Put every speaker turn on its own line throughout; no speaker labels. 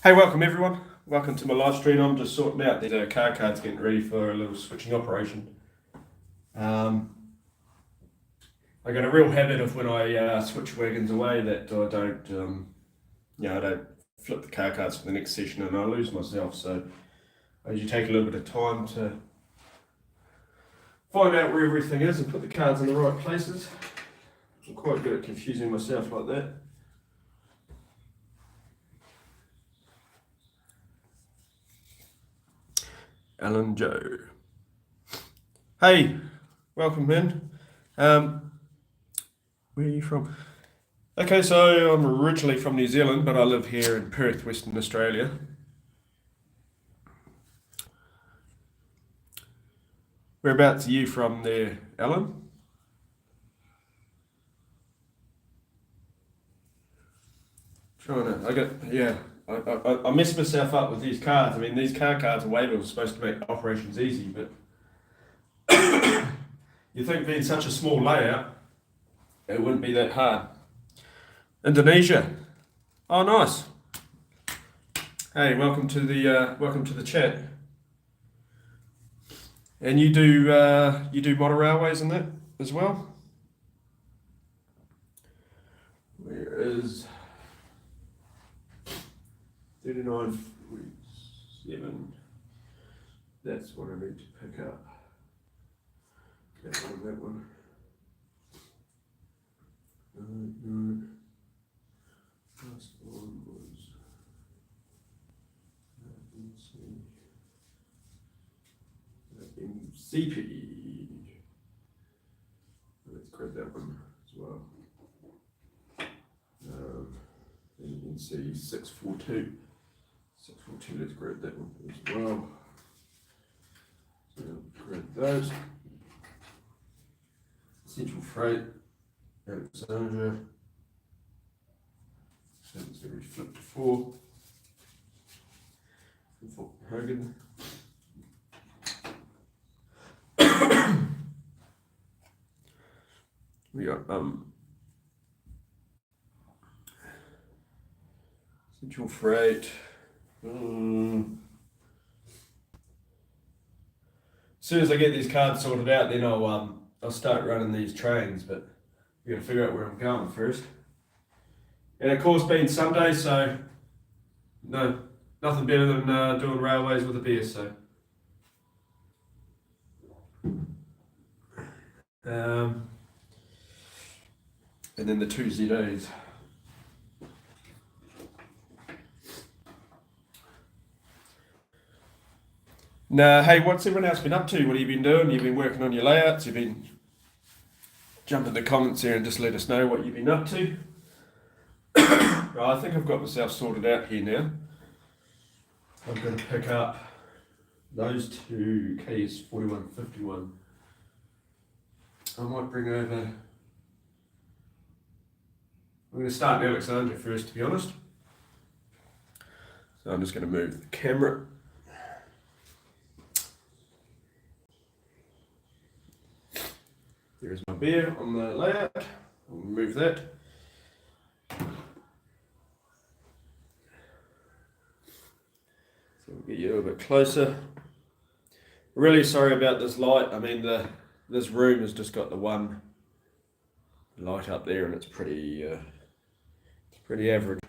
Hey, welcome everyone. Welcome to my live stream. I'm just sorting out the car cards, getting ready for a little switching operation. I got a real habit of when I switch wagons away that I don't, I don't flip the car cards for the next session, and I lose myself. So I usually take a little bit of time to find out where everything is and put the cards in the right places. I'm quite good at confusing myself like that. Alan Joe. Hey, welcome in. Where are you from? Okay, so I'm originally from New Zealand, but I live here in Perth, Western Australia. Whereabouts are you from there, Alan? I mess myself up with these cards. I mean, these car cards and waivers are supposed to make operations easy, but you think being such a small layout, it wouldn't be that hard. Indonesia. Oh, nice. Hey, welcome to the chat. And you do model railways and that as well? Where is 39.7? That's what I need to pick up. That one. No. Last one was MCP. Let's grab that one as well. And you can see 642. 642, let's grab that one as well. So grab those. Central Freight, Alexandria. So it's going to be flipped to 4. From Fort Hogan. We got Central Freight. As soon as I get these cards sorted out, then I'll start running these trains, but we got to figure out where I'm going first. And of course, being Sunday, so no, nothing better than doing railways with a beer. So, and then the 2 ZAs. Now, hey, what's everyone else been up to? What have you been doing? You've been working on your layouts. You've been jump in the comments here and just let us know what you've been up to. I think I've got myself sorted out here now. I'm going to pick up those two KS 4151. I might bring over. I'm going to start in Alexandria first, to be honest. So I'm just going to move the camera. There's my beer on the layout. I'll move that. So we'll get you a little bit closer. Really sorry about this light. I mean, this room has just got the one light up there, and it's pretty average.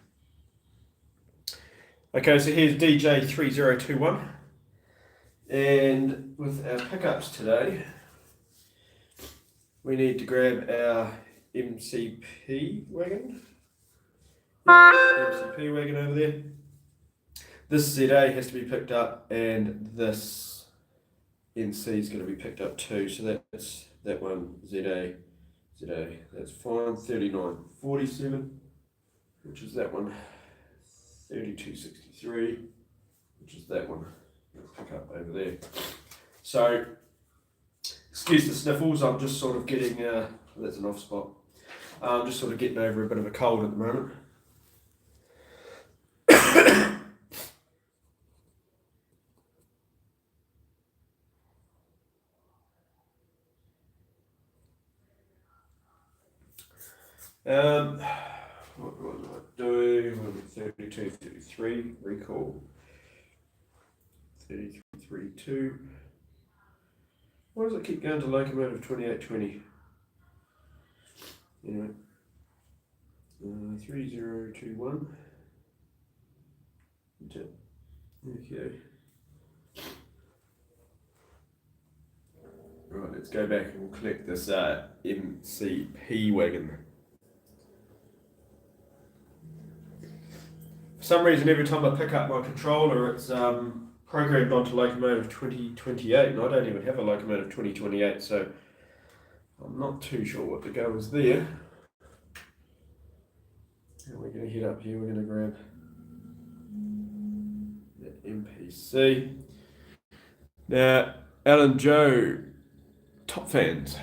Okay, so here's DJ 3021, and with our pickups today, we need to grab our MCP wagon. MCP wagon over there. This ZA has to be picked up, and this NC is going to be picked up too. So that's that one ZA. That's fine. 3947, which is that one. 3263, which is that one. Pick up over there. So, excuse the sniffles. I'm just sort of getting. That's an off spot. I'm just sort of getting over a bit of a cold at the moment. What was I doing? 32, 33, recall. 33, 32. Why does it keep going to locomotive 2820? Anyway. 3021. Okay. Right, let's go back and we'll collect this MCP wagon. For some reason, every time I pick up my controller, it's programmed onto locomotive 2028, and I don't even have a locomotive 2028, so I'm not too sure what the go is there. And we're going to head up here, we're going to grab the MPC. Now, Alan Joe, top fans.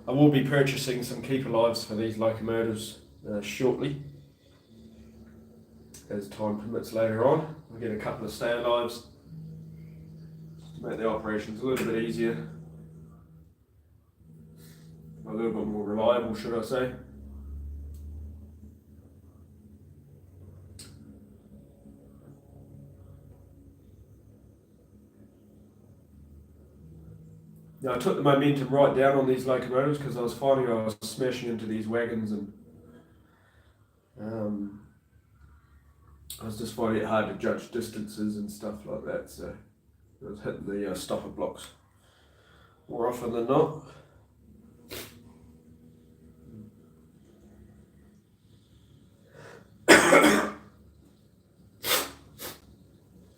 I will be purchasing some keeper lives for these locomotives shortly, as time permits later on. We'll get a couple of stay alives to make the operations a little bit easier, a little bit more reliable, should I say. Now, I took the momentum right down on these locomotives because I was finding I was smashing into these wagons, and I was just finding it hard to judge distances and stuff like that, so I was hitting the stopper blocks more often than not.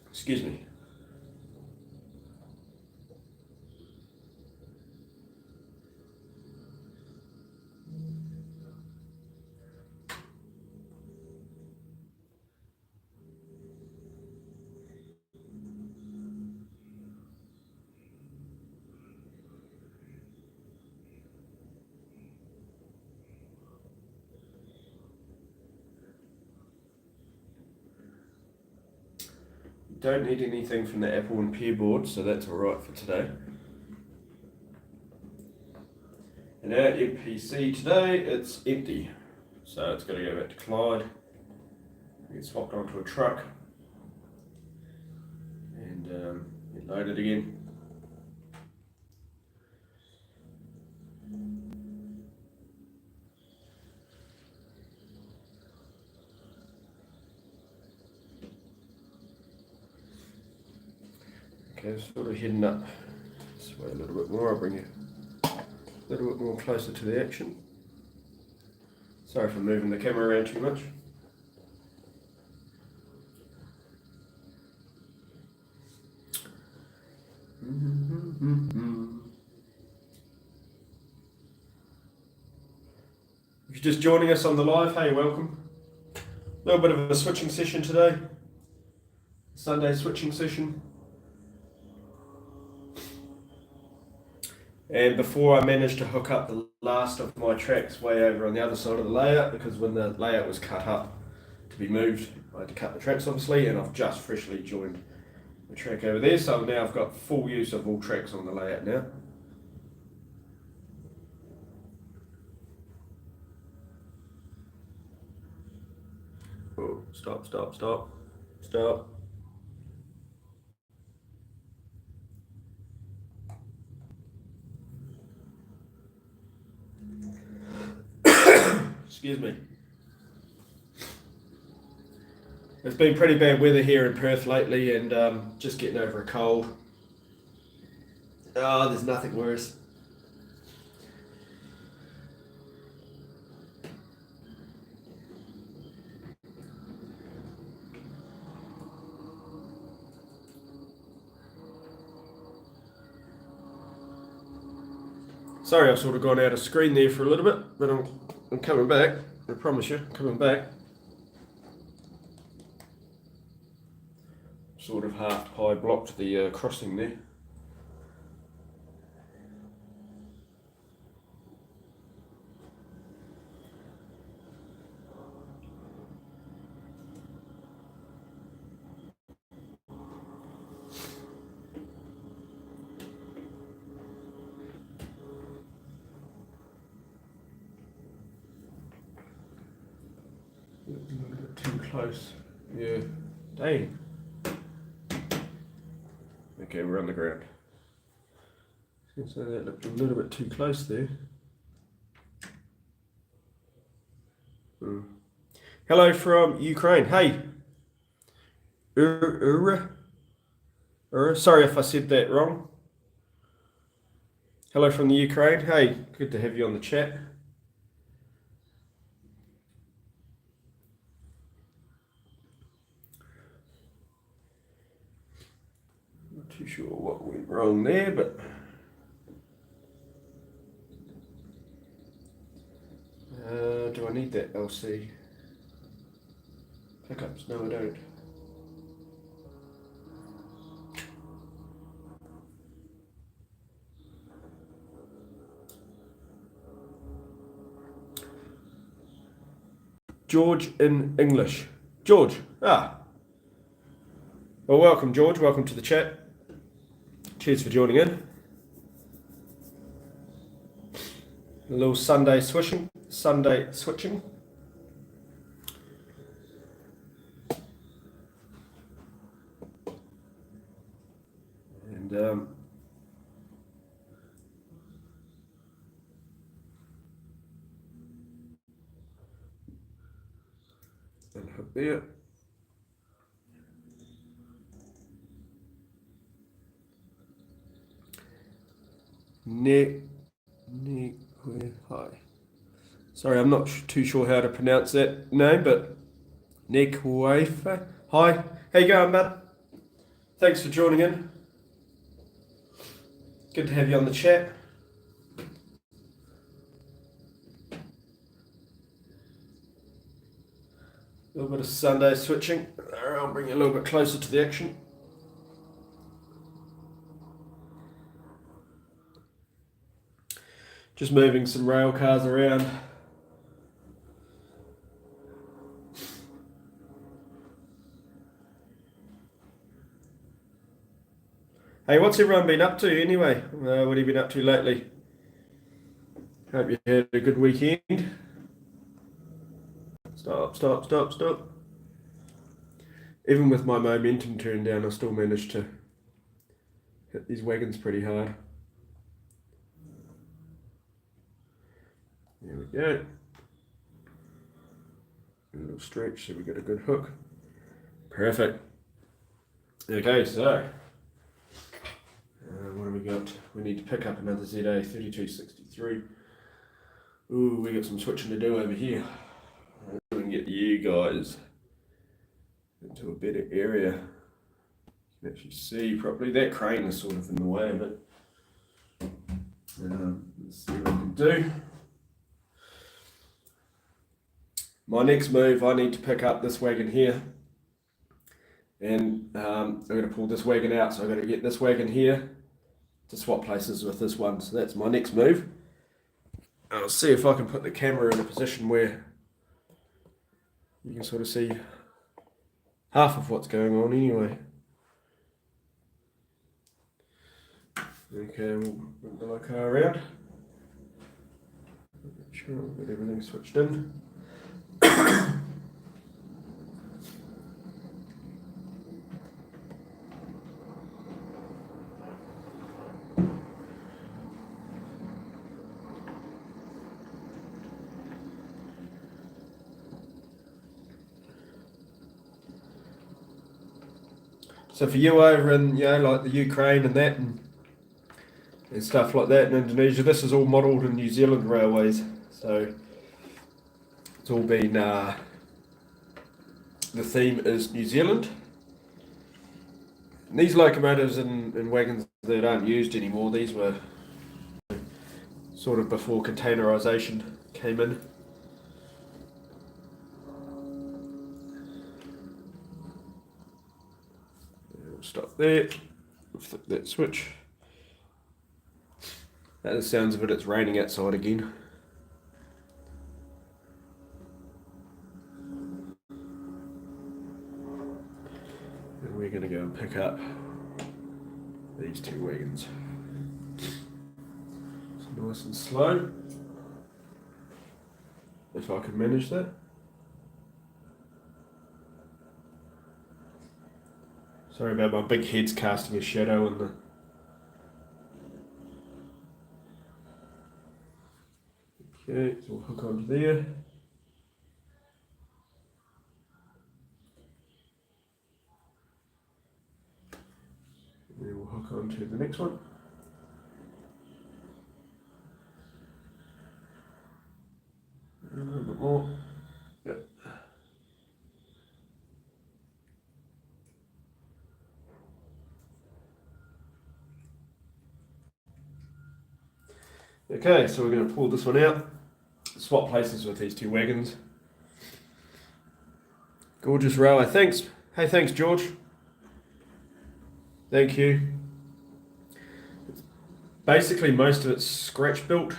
Excuse me. Don't need anything from the Apple and Pear board, so that's alright for today. And our MPC today, it's empty. So it's got to go back to Clyde, get swapped onto a truck, and get loaded again. Okay, sort of heading up this way a little bit more. I'll bring you a little bit more closer to the action. Sorry for moving the camera around too much. If you're just joining us on the live, hey, welcome. A little bit of a switching session today. Sunday switching session. And before I managed to hook up the last of my tracks way over on the other side of the layout, because when the layout was cut up to be moved, I had to cut the tracks obviously, and I've just freshly joined the track over there, so now I've got full use of all tracks on the layout now. Oh, stop. Excuse me. It's been pretty bad weather here in Perth lately, and just getting over a cold. Oh, there's nothing worse. Sorry, I've sort of gone out of screen there for a little bit, but I'm coming back. I promise you, coming back. Sort of half pie blocked the crossing there. A little bit too close. Yeah. Dang. Okay, we're on the ground. So that looked a little bit too close there. Hello from Ukraine. Hey. Sorry if I said that wrong. Hello from the Ukraine. Hey, good to have you on the chat. Not too sure what went wrong there, but do I need that LC? Pickups? No, I don't. George in English. George. Well, welcome, George. Welcome to the chat. Cheers for joining in. A little Sunday switching. And hook there. Hi. Sorry, I'm not too sure how to pronounce that name, but Nekwefe. Hi, how you going, bud? Thanks for joining in. Good to have you on the chat. A little bit of Sunday switching. I'll bring you a little bit closer to the action. Just moving some rail cars around. Hey, what's everyone been up to anyway? What have you been up to lately? Hope you had a good weekend. Stop. Even with my momentum turned down, I still managed to hit these wagons pretty hard. There we go. A little stretch so we get a good hook. Perfect. Okay, so what have we got? We need to pick up another ZA 3263. Ooh, we got some switching to do over here. We can get you guys into a better area. You can actually see properly. That crane is sort of in the way of it. Let's see what we can do. my next move, I need to pick up this wagon here, and I'm going to pull this wagon out, so I'm going to get this wagon here to swap places with this one. So that's my next move. I'll see if I can put the camera in a position where you can sort of see half of what's going on anyway. Okay, we'll bring the car around. Make sure I've got everything switched in. So for you over in, like the Ukraine and that, and stuff like that in Indonesia, this is all modelled in New Zealand railways. So it's all been, the theme is New Zealand. And these locomotives and wagons that aren't used anymore, these were sort of before containerisation came in. We'll stop there, flip that switch. That the sounds of it, it's raining outside again. And we're going to go and pick up these two wagons. It's nice and slow, if I can manage that. Sorry about my big head's casting a shadow in the... Okay, so we'll hook onto there. And then we'll hook onto the next one. A little bit more. Yep. Okay, so we're going to pull this one out, swap places with these two wagons. Gorgeous railway. Thanks. Hey, thanks, George. Thank you. Basically, most of it's scratch built.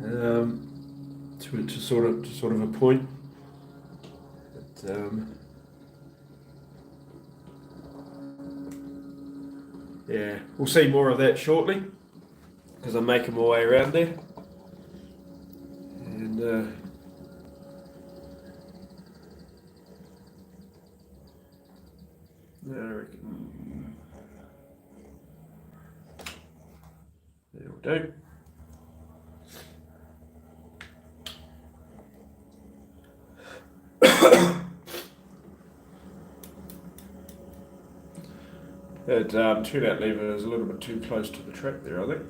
To sort of a point. But, yeah, we'll see more of that shortly, because I'm making my way around there. And I reckon that'll do. That turnout lever is a little bit too close to the track there, I think.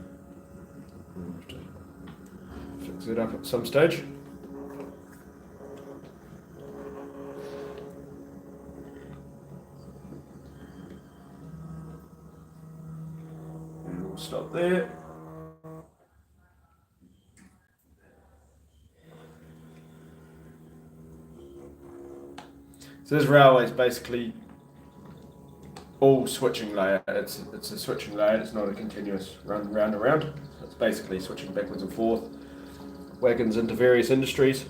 We'll have to fix it up at some stage. And we'll stop there. So this railway is basically all switching layout. It's a switching layout. It's not a continuous run round and round. So it's basically switching backwards and forth, wagons into various industries.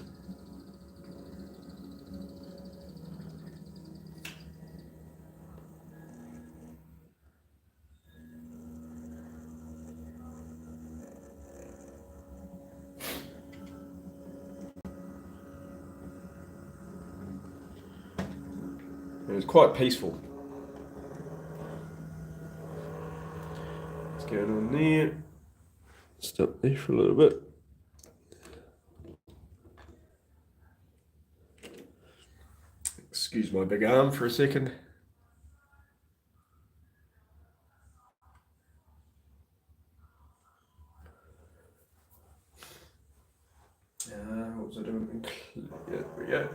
And it's quite peaceful. What's going on there? Stop there for a little bit. Excuse my big arm for a second. What was I doing? Yeah, there we go.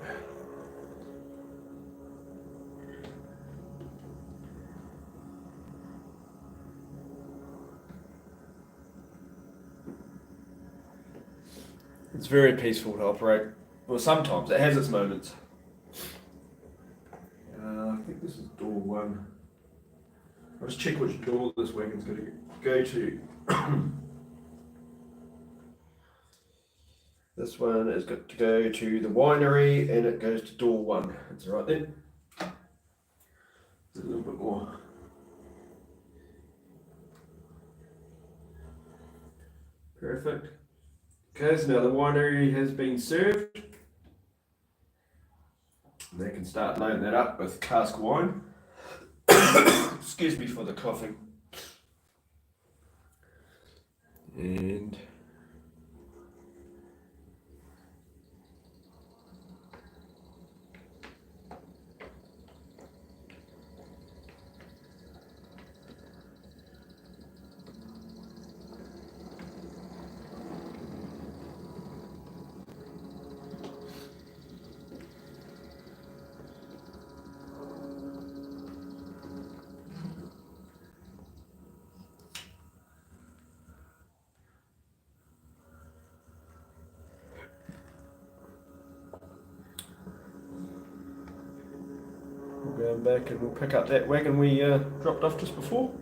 It's very peaceful to operate. Well, sometimes it has its moments. I think this is door 1. I'll just check which door this wagon's going to go to. This one has got to go to the winery and it goes to door 1. That's right then. A little bit more. Perfect. Okay, so now the winery has been served. And they can start loading that up with cask wine. Excuse me for the coughing. And we'll go back and we'll pick up that wagon we dropped off just before.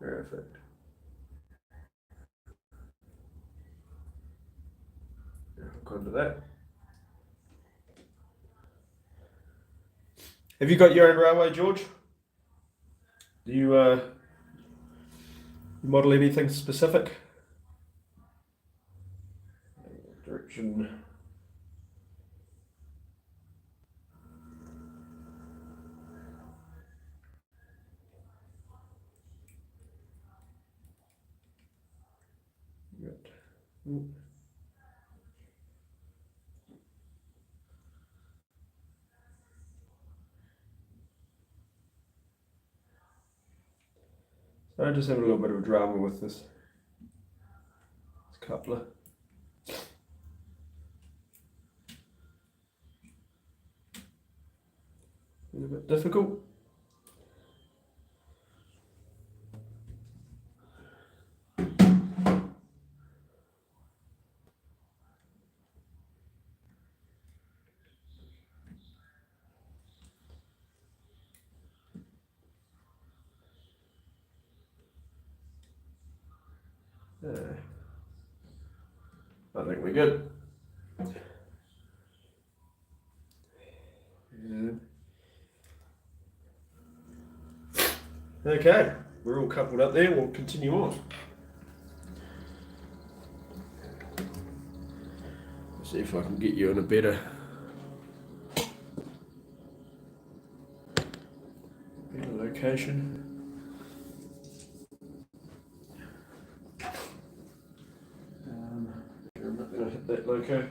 Perfect. Hook onto that. Have you got your own railway, George? Do you model anything specific? Direction. Good. So I just have a little bit of a drama with this coupler. A little bit difficult. I think we're good. Okay, we're all coupled up there. We'll continue on. See if I can get you in a better location. I'm not going to hit that loco.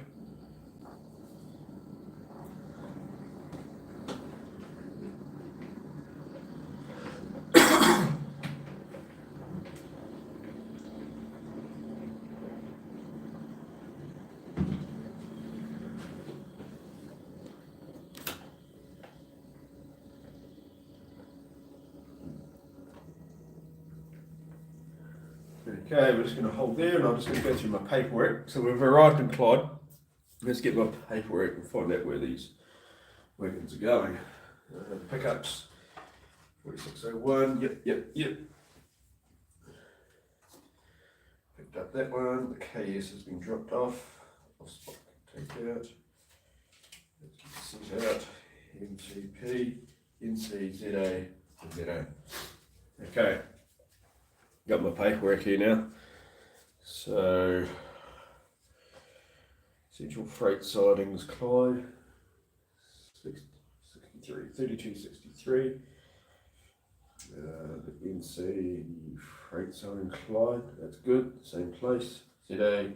Okay, we're just going to hold there and I'm just going to go through my paperwork. So we've arrived in Clyde. Let's get my paperwork and find out where these wagons are going. Pickups, 4601, yep. Picked up that one, the KS has been dropped off. I'll take out. Let's get this out. MTP, NC, ZA, and ZA. Okay. Got my paperwork here now. So, Central Freight Sidings, Clyde, 3263. The NC Freight Siding, Clyde, that's good, same place. ZA,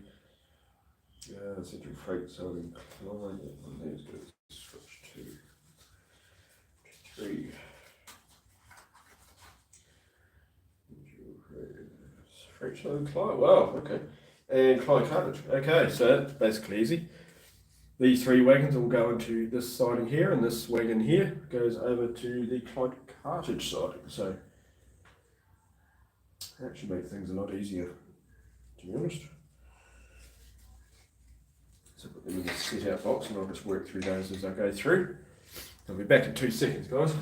Central Freight Siding, Clyde, that one there's going to switch to 3. Freight Siding, Clyde, wow, okay. And Clyde cartridge, okay, so that's basically easy. these 3 wagons will go into this siding here, and this wagon here goes over to the Clyde cartage siding. So that should make things a lot easier, to be honest. So put them in the set out box, and I'll just work through those as I go through. I'll be back in 2 seconds, guys.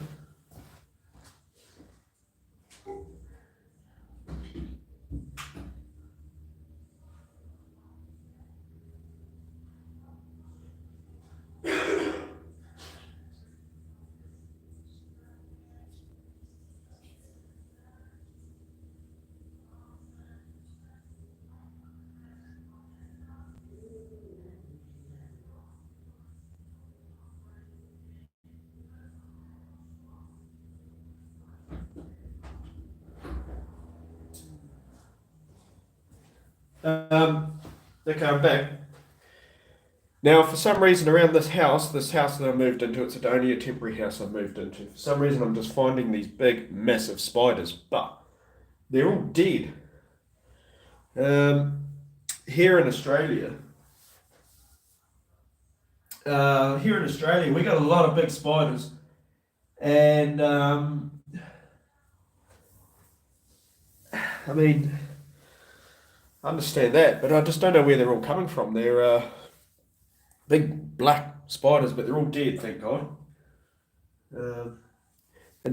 Okay, I'm back. Now, for some reason, around this house that I moved into, it's only a temporary house I moved into. For some reason, I'm just finding these big, massive spiders, but they're all dead. Here in Australia, we got a lot of big spiders, and I mean, I understand that, but I just don't know where they're all coming from. They're big black spiders, but they're all dead, thank God. And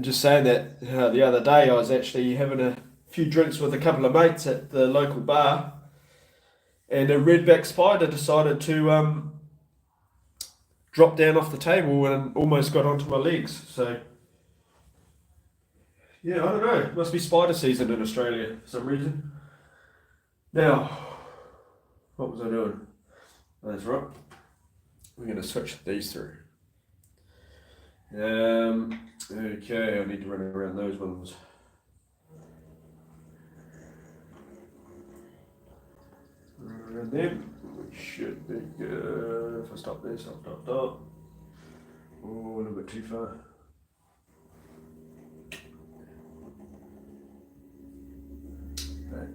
just saying that, the other day I was actually having a few drinks with a couple of mates at the local bar, and a redback spider decided to drop down off the table and almost got onto my legs. So, yeah, I don't know. It must be spider season in Australia for some reason. Now, what was I doing? That's right. We're going to switch these through. Okay, I need to run around those ones. Around them, we should be good. If I stop this, I'll stop. Oh, a little bit too far. Back.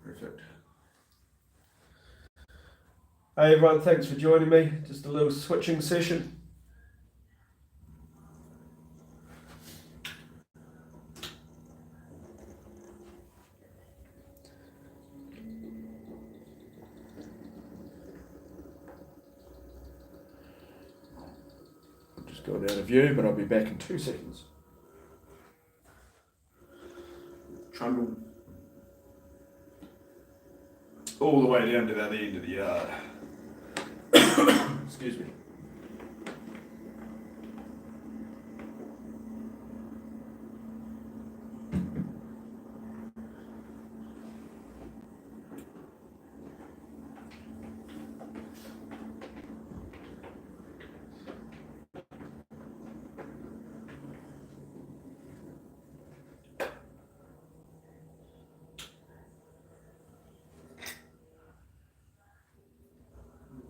Perfect. Hey everyone, thanks for joining me. Just a little switching session. Just going out of view, but I'll be back in 2 seconds. Trundle all the way down to the other end of the yard. Excuse me.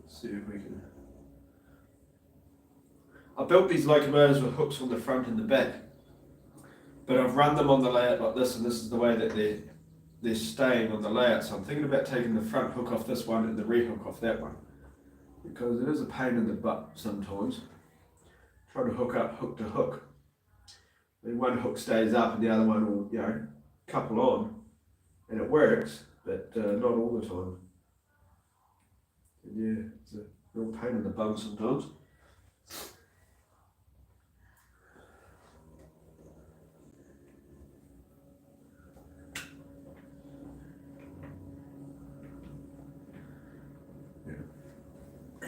Let's see if we can. I built these locomotives with hooks on the front and the back, but I've run them on the layout like this, and this is the way that they're staying on the layout. So I'm thinking about taking the front hook off this one and the rear hook off that one, because it is a pain in the butt sometimes. Try to hook up hook to hook. Then one hook stays up and the other one will, couple on, and it works, but not all the time. And yeah, it's a real pain in the bum sometimes.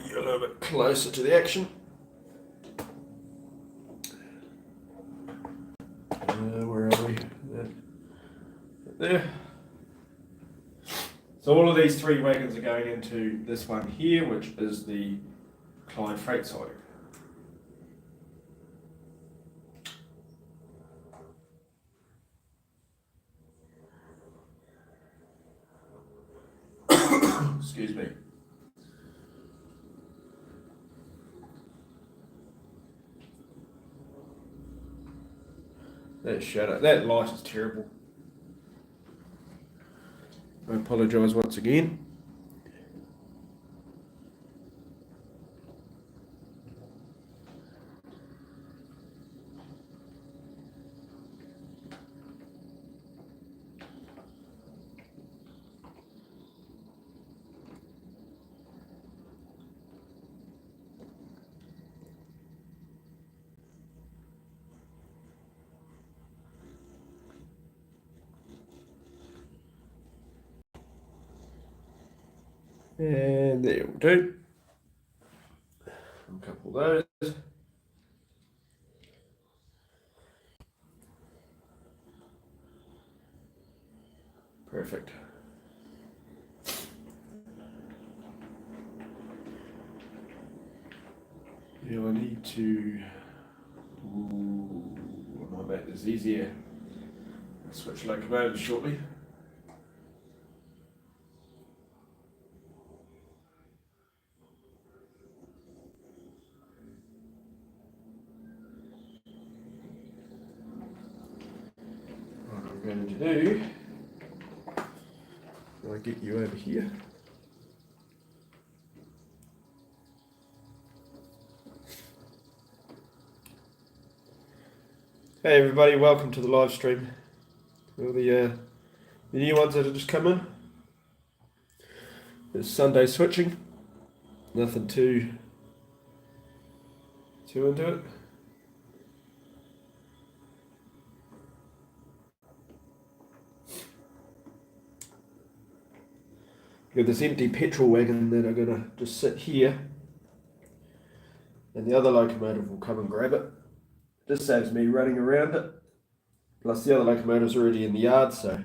Get a little bit closer to the action. Where are we? There. So all of these 3 wagons are going into this one here, which is the Clyde freight siding. Excuse me. That shadow, that light is terrible. I apologise once again. And there will do. A couple of those. Perfect. Yeah, I need to. I might make this easier. I'll switch locomotives shortly. What I'm going to do, I'll get you over here. Hey everybody, welcome to the live stream. All the new ones that have just come in. It's Sunday switching. Nothing too into it. Got this empty petrol wagon that I'm gonna just sit here, and the other locomotive will come and grab it. Just saves me running around it. Plus the other locomotive's already in the yard, so.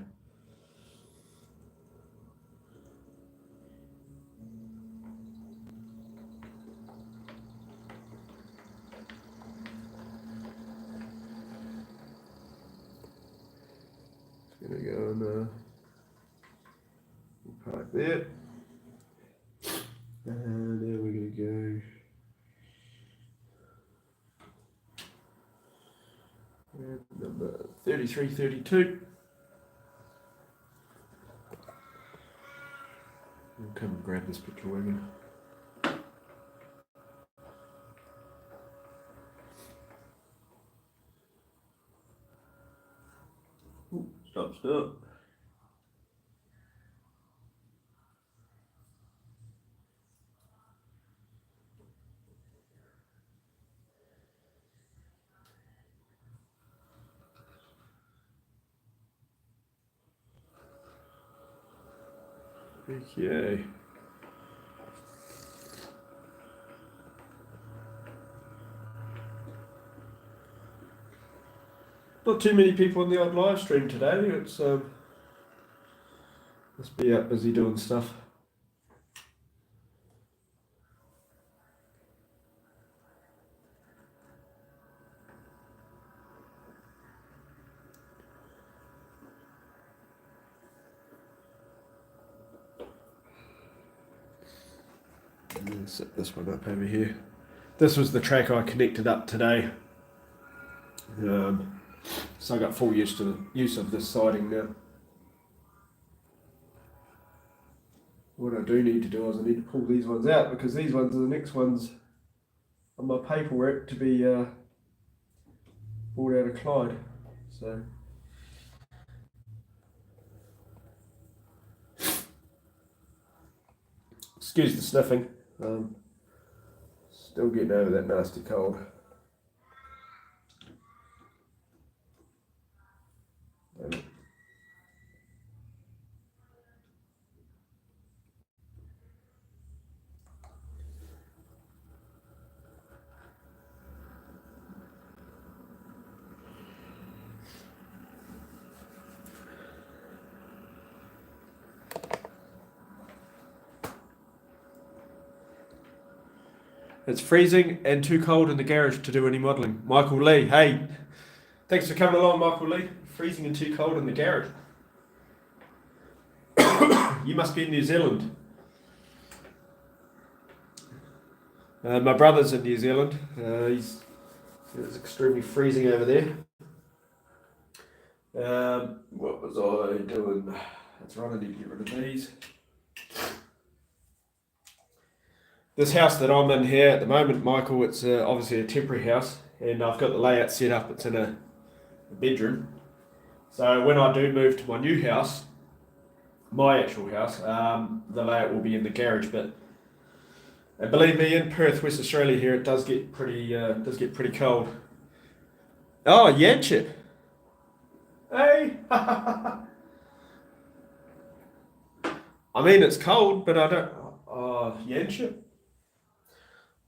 It's gonna go and park there. And then we're gonna go. Number 3332. I'll come and grab this petrol wagon. Ooh, stop. Okay. Not too many people on the odd live stream today. It's must be out busy doing stuff. Set this one up over here. This was the track I connected up today. So I got full use of this siding now. What I do need to do is I need to pull these ones out, because these ones are the next ones on my paperwork to be brought out of Clyde. So. Excuse the sniffing. Still getting over that nasty cold. It's freezing and too cold in the garage to do any modelling. Michael Lee, hey, thanks for coming along, Michael Lee. Freezing and too cold in the garage. You must be in New Zealand. My brother's in New Zealand. It's extremely freezing over there. What was I doing? That's right, I need to get rid of these. This house that I'm in here at the moment, Michael, it's obviously a temporary house, and I've got the layout set up. It's in a bedroom. So when I do move to my new house, my actual house, the layout will be in the garage. But and believe me, in Perth, West Australia, here it does get pretty cold. Oh, Yanchip. Hey. I mean, it's cold, but I Yanship.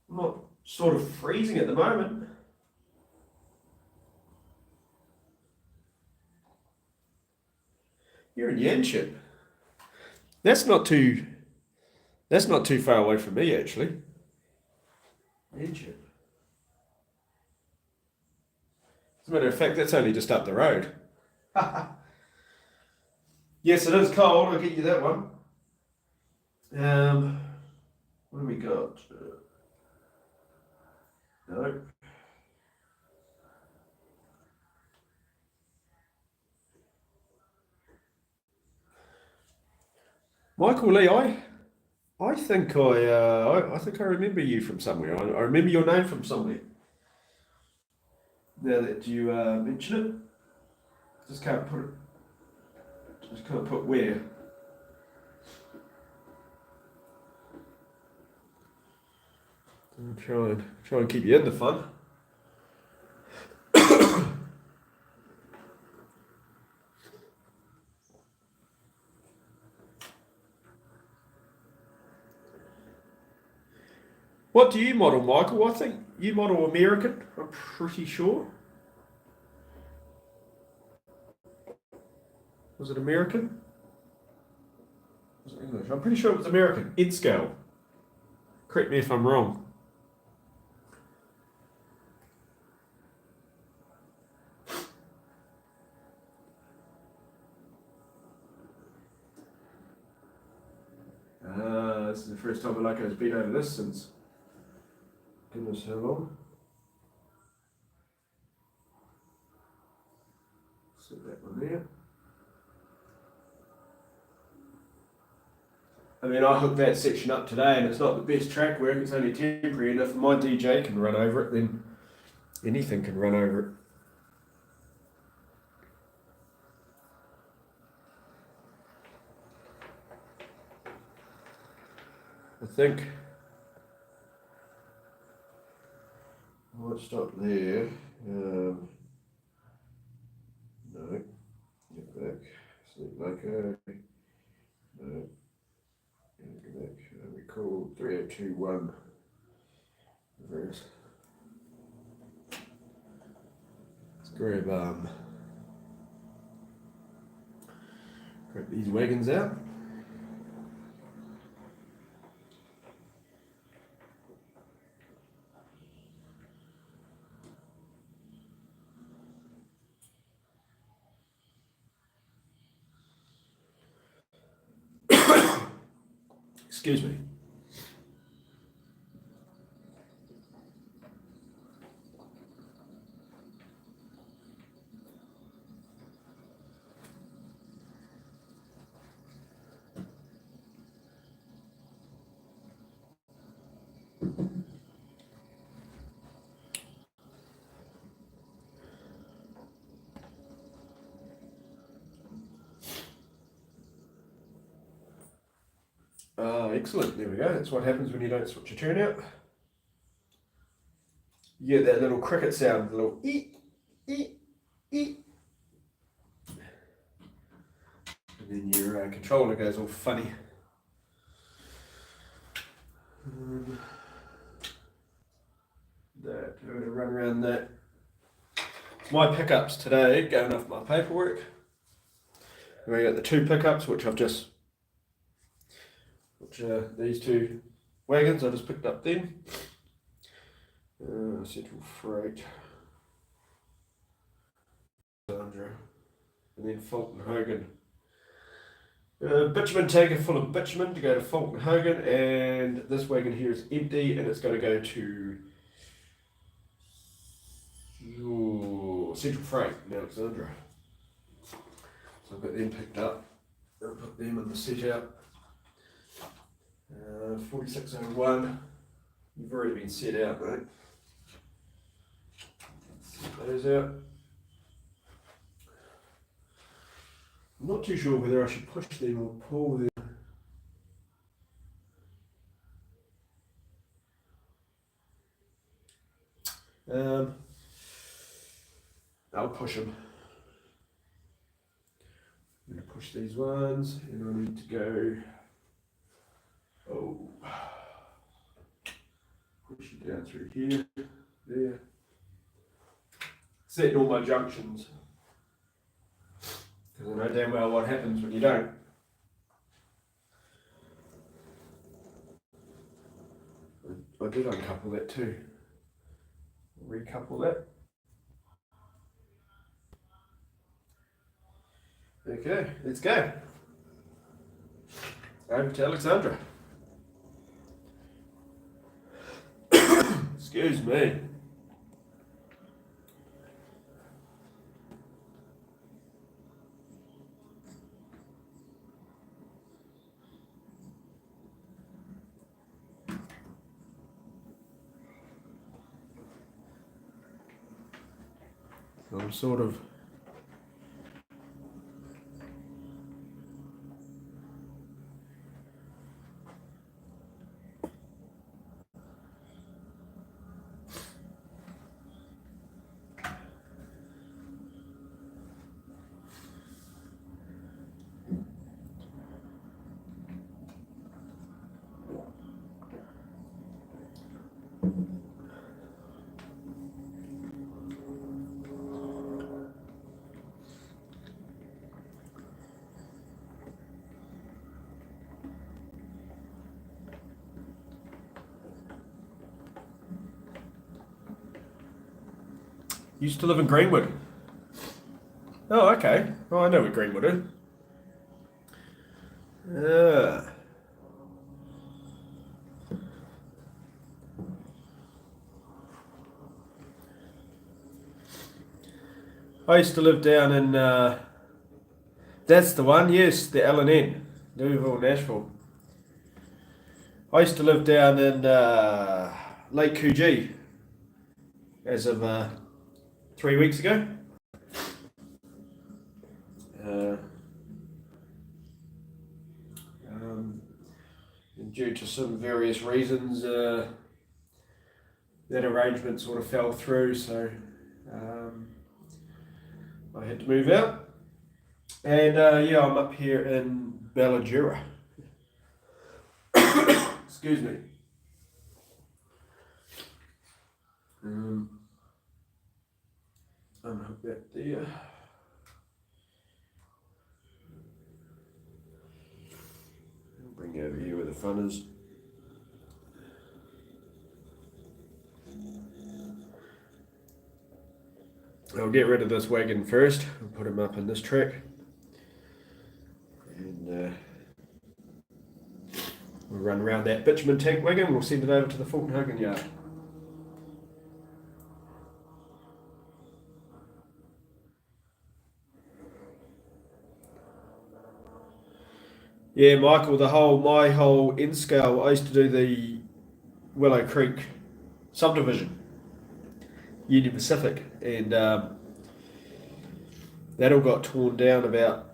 I'm not sort of freezing at the moment. You're in Yanship. That's not too far away from me actually. Yanship. As a matter of fact, that's only just up the road. Yes, it is cold. I'll get you that one. What do we got? No. Michael Lee, I think I think I remember you from somewhere. I remember your name from somewhere. Now that you mention it, just can't put it. Just can't put where. I'll try and keep you in the fun. What do you model, Michael? I think you model American. I'm pretty sure. Was it American? Was it English? I'm pretty sure it was American. In scale. Correct me if I'm wrong. This is the first time Malako's been over this since goodness how long. Set that one there. I mean, I hooked that section up today and it's not the best track work, it's only temporary, and if my DJ can run over it, then anything can run over it. I think I might stop there. No, get back, sleep like no, get back, record 3021, reverse. Let's grab these wagons out. Excuse me. Excellent, there we go. That's what happens when you don't switch your turnout. You get that little cricket sound, the little eep, eep, eep. And then your controller goes all funny. That, I'm going to run around that. My pickups today, going off my paperwork. And we got the two pickups, which these two wagons I just picked up then. Central Freight, Sandra, and then Fulton Hogan. Bitumen tanker full of bitumen to go to Fulton Hogan, and this wagon here is empty and it's going to go to Central Freight in Alexandra. So I've got them picked up. I'll put them in the set out. 4601. You've already been set out, mate. Set those out. I'm not too sure whether I should push them or pull them. I'll push them. I'm going to push these ones, and I need to go. Oh. down through here, there. Setting all my junctions. Because I know damn well what happens when you don't. I did uncouple that too. Recouple that. Okay, let's go. Over to Alexandra. Excuse me. I'm sort of used to live in Greenwood. Oh, okay. Oh, I know where Greenwood is. Yeah. I used to live down in, that's the one, yes, the L&N, Louisville, Nashville. I used to live down in Lake Coogee as of 3 weeks ago. And due to some various reasons, that arrangement sort of fell through, so I had to move out. And yeah, I'm up here in Ballajura. Excuse me. Unhook that there. I'll bring over here where the fun is. I'll get rid of this wagon first. I'll put him up in this track. And we'll run around that bitumen tank wagon. We'll send it over to the Fulton Hogan yard. Yeah, Michael, my whole end scale, I used to do the Willow Creek subdivision, Union Pacific, and that all got torn down about,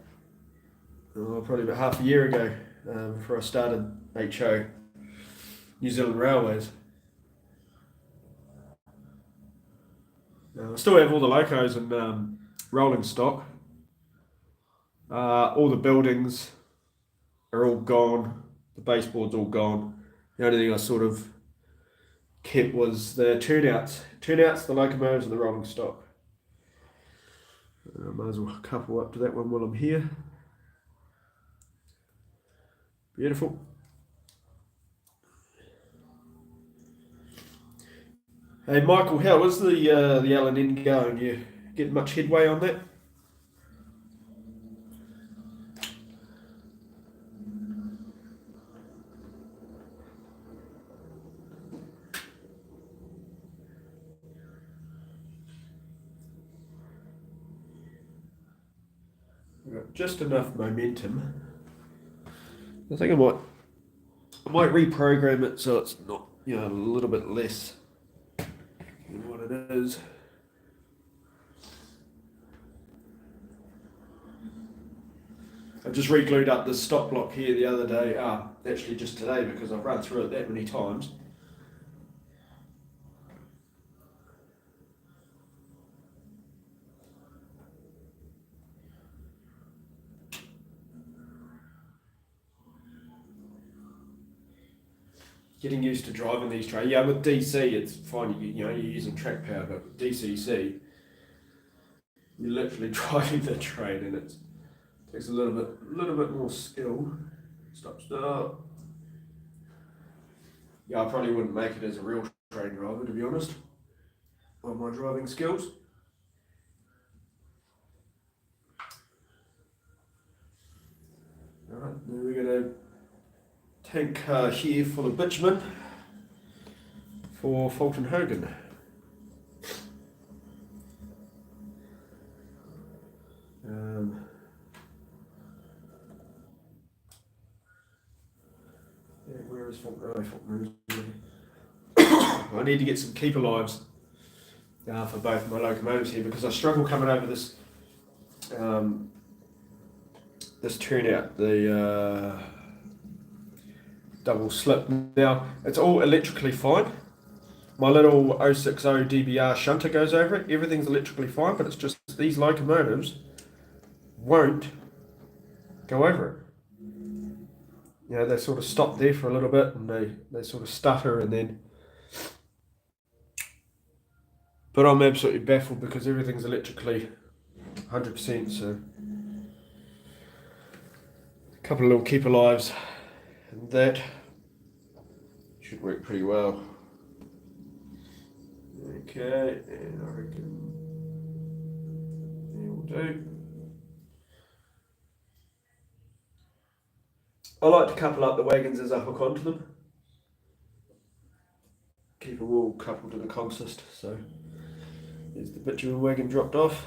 probably about half a year ago, before I started HO, New Zealand Railways. I still have all the locos and rolling stock. All the buildings are all gone. The baseboard's all gone. The only thing I sort of kept was the turnouts, the locomotives, and the rolling stock. Might as well couple up to that one while I'm here. Beautiful. Hey Michael, how is the L&N going? You getting much headway on that? Got just enough momentum. I think I might reprogram it so it's not, a little bit less than what it is. I just re-glued up this stop block here the other day, actually just today, because I've run through it that many times. getting used to driving these trains. Yeah, with DC it's fine. You're using track power, but with DCC you're literally driving the train, and it takes a little bit more skill. Stop. Yeah, I probably wouldn't make it as a real train driver, to be honest, on my driving skills. Alright, then we're going to tank here full of bitumen for Fulton Hogan. Yeah, where is Fulton? Oh, Fulton. I need to get some keeper lives for both my locomotives here, because I struggle coming over this this turnout, the double slip. Now it's all electrically fine. My little 060 DBR shunter goes over it. Everything's electrically fine, but it's just these locomotives won't go over it. You know, they sort of stop there for a little bit, and they sort of stutter, and then. But I'm absolutely baffled because everything's electrically 100%. So a couple of little keeper lives, and that should work pretty well. Okay, and I reckon it will do. I like to couple up the wagons as I hook onto them. Keep them all coupled to the consist. So there's the bitumen wagon dropped off.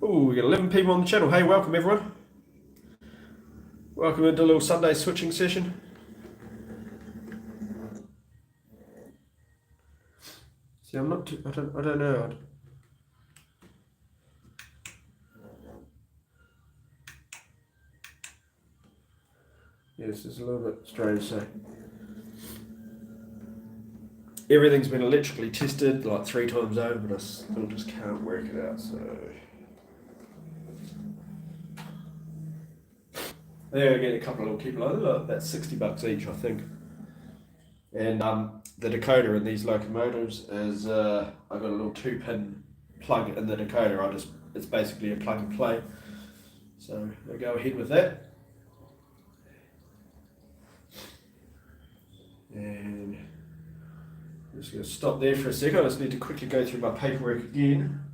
Oh, we got 11 people on the channel. Hey, welcome everyone. Welcome into a little Sunday switching session. See, I'm not too, I don't know. Yeah, this is a little bit strange. So everything's been electrically tested like 3 times over, but I still just can't work it out. So there, I get a couple of little keeper lives. Look, that's $60 each, I think. And the decoder in these locomotives is I've got a little 2-pin plug in the decoder. It's basically a plug and play. So I'll go ahead with that. And I'm just going to stop there for a second. I just need to quickly go through my paperwork again,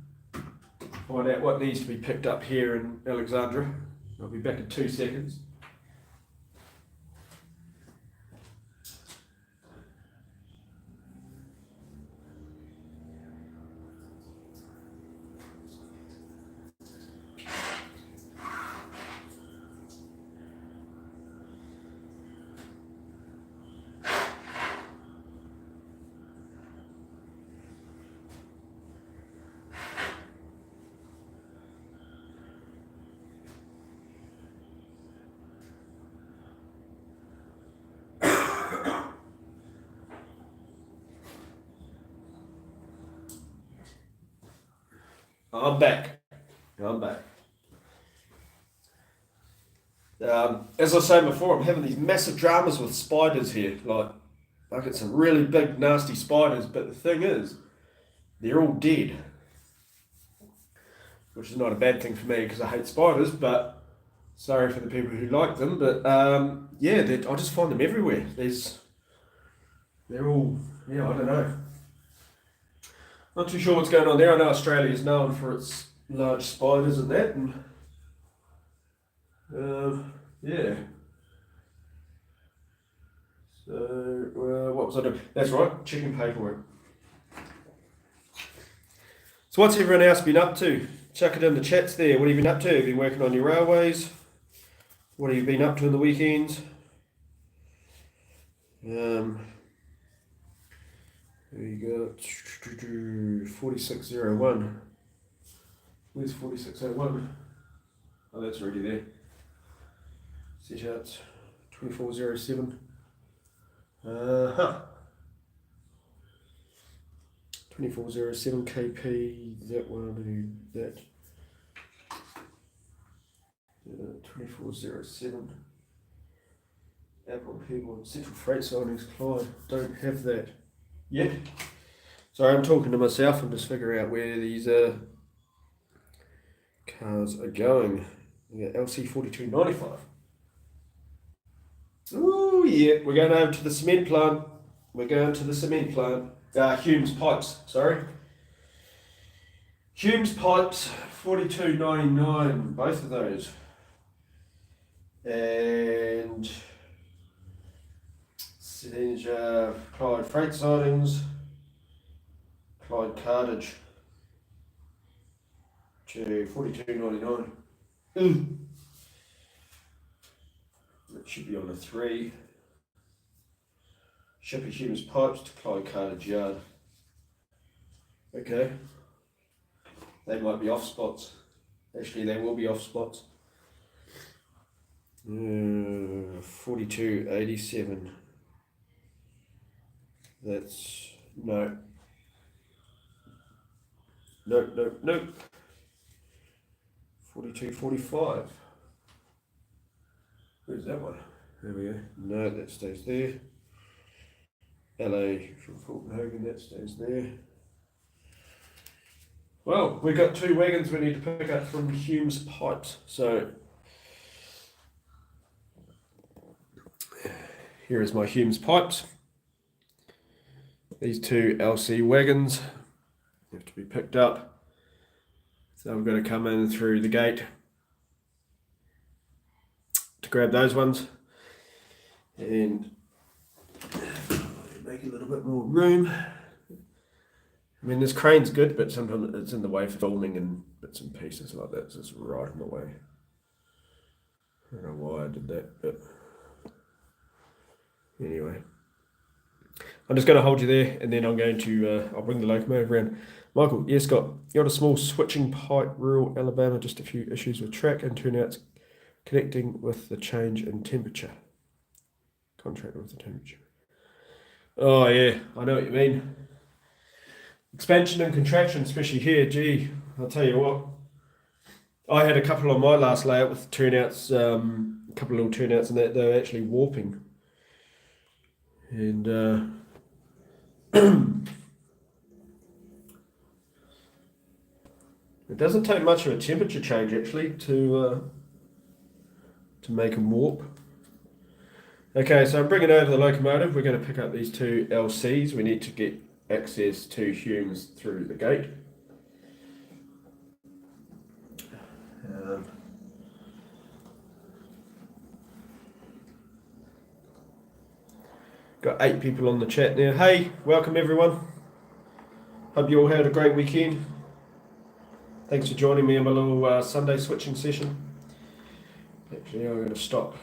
find out what needs to be picked up here in Alexandra. I'll be back in 2 seconds. I'm back. As I was saying before, I'm having these massive dramas with spiders here. Like I get some really big, nasty spiders, but the thing is, they're all dead. Which is not a bad thing for me because I hate spiders, but sorry for the people who like them. But yeah, I just find them everywhere. They're all, yeah, I don't know. Not too sure what's going on there. I know Australia is known for its large spiders and that, and yeah. So what was I doing? That's right, checking paperwork. So what's everyone else been up to? Chuck it in the chats there. What have you been up to? Have you been working on your railways? What have you been up to in the weekends? There you go. 4601. Where's 4601? Oh, that's already there. Set out 2407. 2407 KP. That one. That. 2407. Apple People Central Freight Sidings, Clyde. Don't have that yet. Sorry, I'm talking to myself. I'm just figuring out where these cars are going. We got LC 4295. Oh yeah, we're going over to the cement plant. We're going to the cement plant. Hume's Pipes, sorry. Hume's Pipes, 42.99, both of those. And Clyde Freight Sidings, Clyde Cartage to 42.99. That should be on a 3. Shipper Hume's Pipes to Clyde Cartage Yard. Okay. They might be off spots. Actually, they will be off spots. 42.87. That's no. Nope. 42.45. Where's that one? There we go. No, that stays there. LA from Fulton Hogan, that stays there. Well, we've got 2 wagons we need to pick up from Hume's Pipes. So here is my Hume's Pipes. These 2 LC wagons have to be picked up. So I'm going to come in through the gate to grab those ones and make a little bit more room. I mean, this crane's good, but sometimes it's in the way for filming and bits and pieces like that. It's just right in the way. I don't know why I did that, but anyway. I'm just going to hold you there, and then I'm going to, I'll bring the locomotive around. Michael, yes, Scott, you got a small switching pipe, rural Alabama, just a few issues with track and turnouts connecting with the change in temperature. Contract with the temperature. Oh yeah, I know what you mean. Expansion and contraction, especially here, gee, I'll tell you what. I had a couple on my last layout with turnouts, a couple of little turnouts, and that they were actually warping. And it doesn't take much of a temperature change actually to make them warp. Okay, so I'm bringing over the locomotive. We're going to pick up these 2 LCs. We need to get access to Hume's through the gate. Got 8 people on the chat now. Hey, welcome everyone. Hope you all had a great weekend. Thanks for joining me in my little Sunday switching session. Actually, I'm going to stop.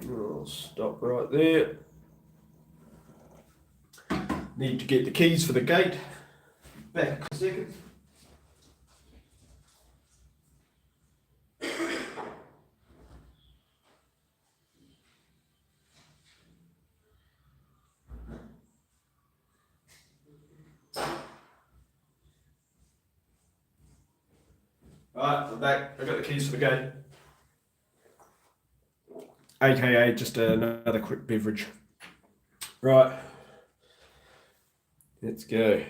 I'll stop right there. Need to get the keys for the gate. Back a second. Alright, I'm back. I've got the keys for the gate. AKA just another quick beverage. Right. Let's go.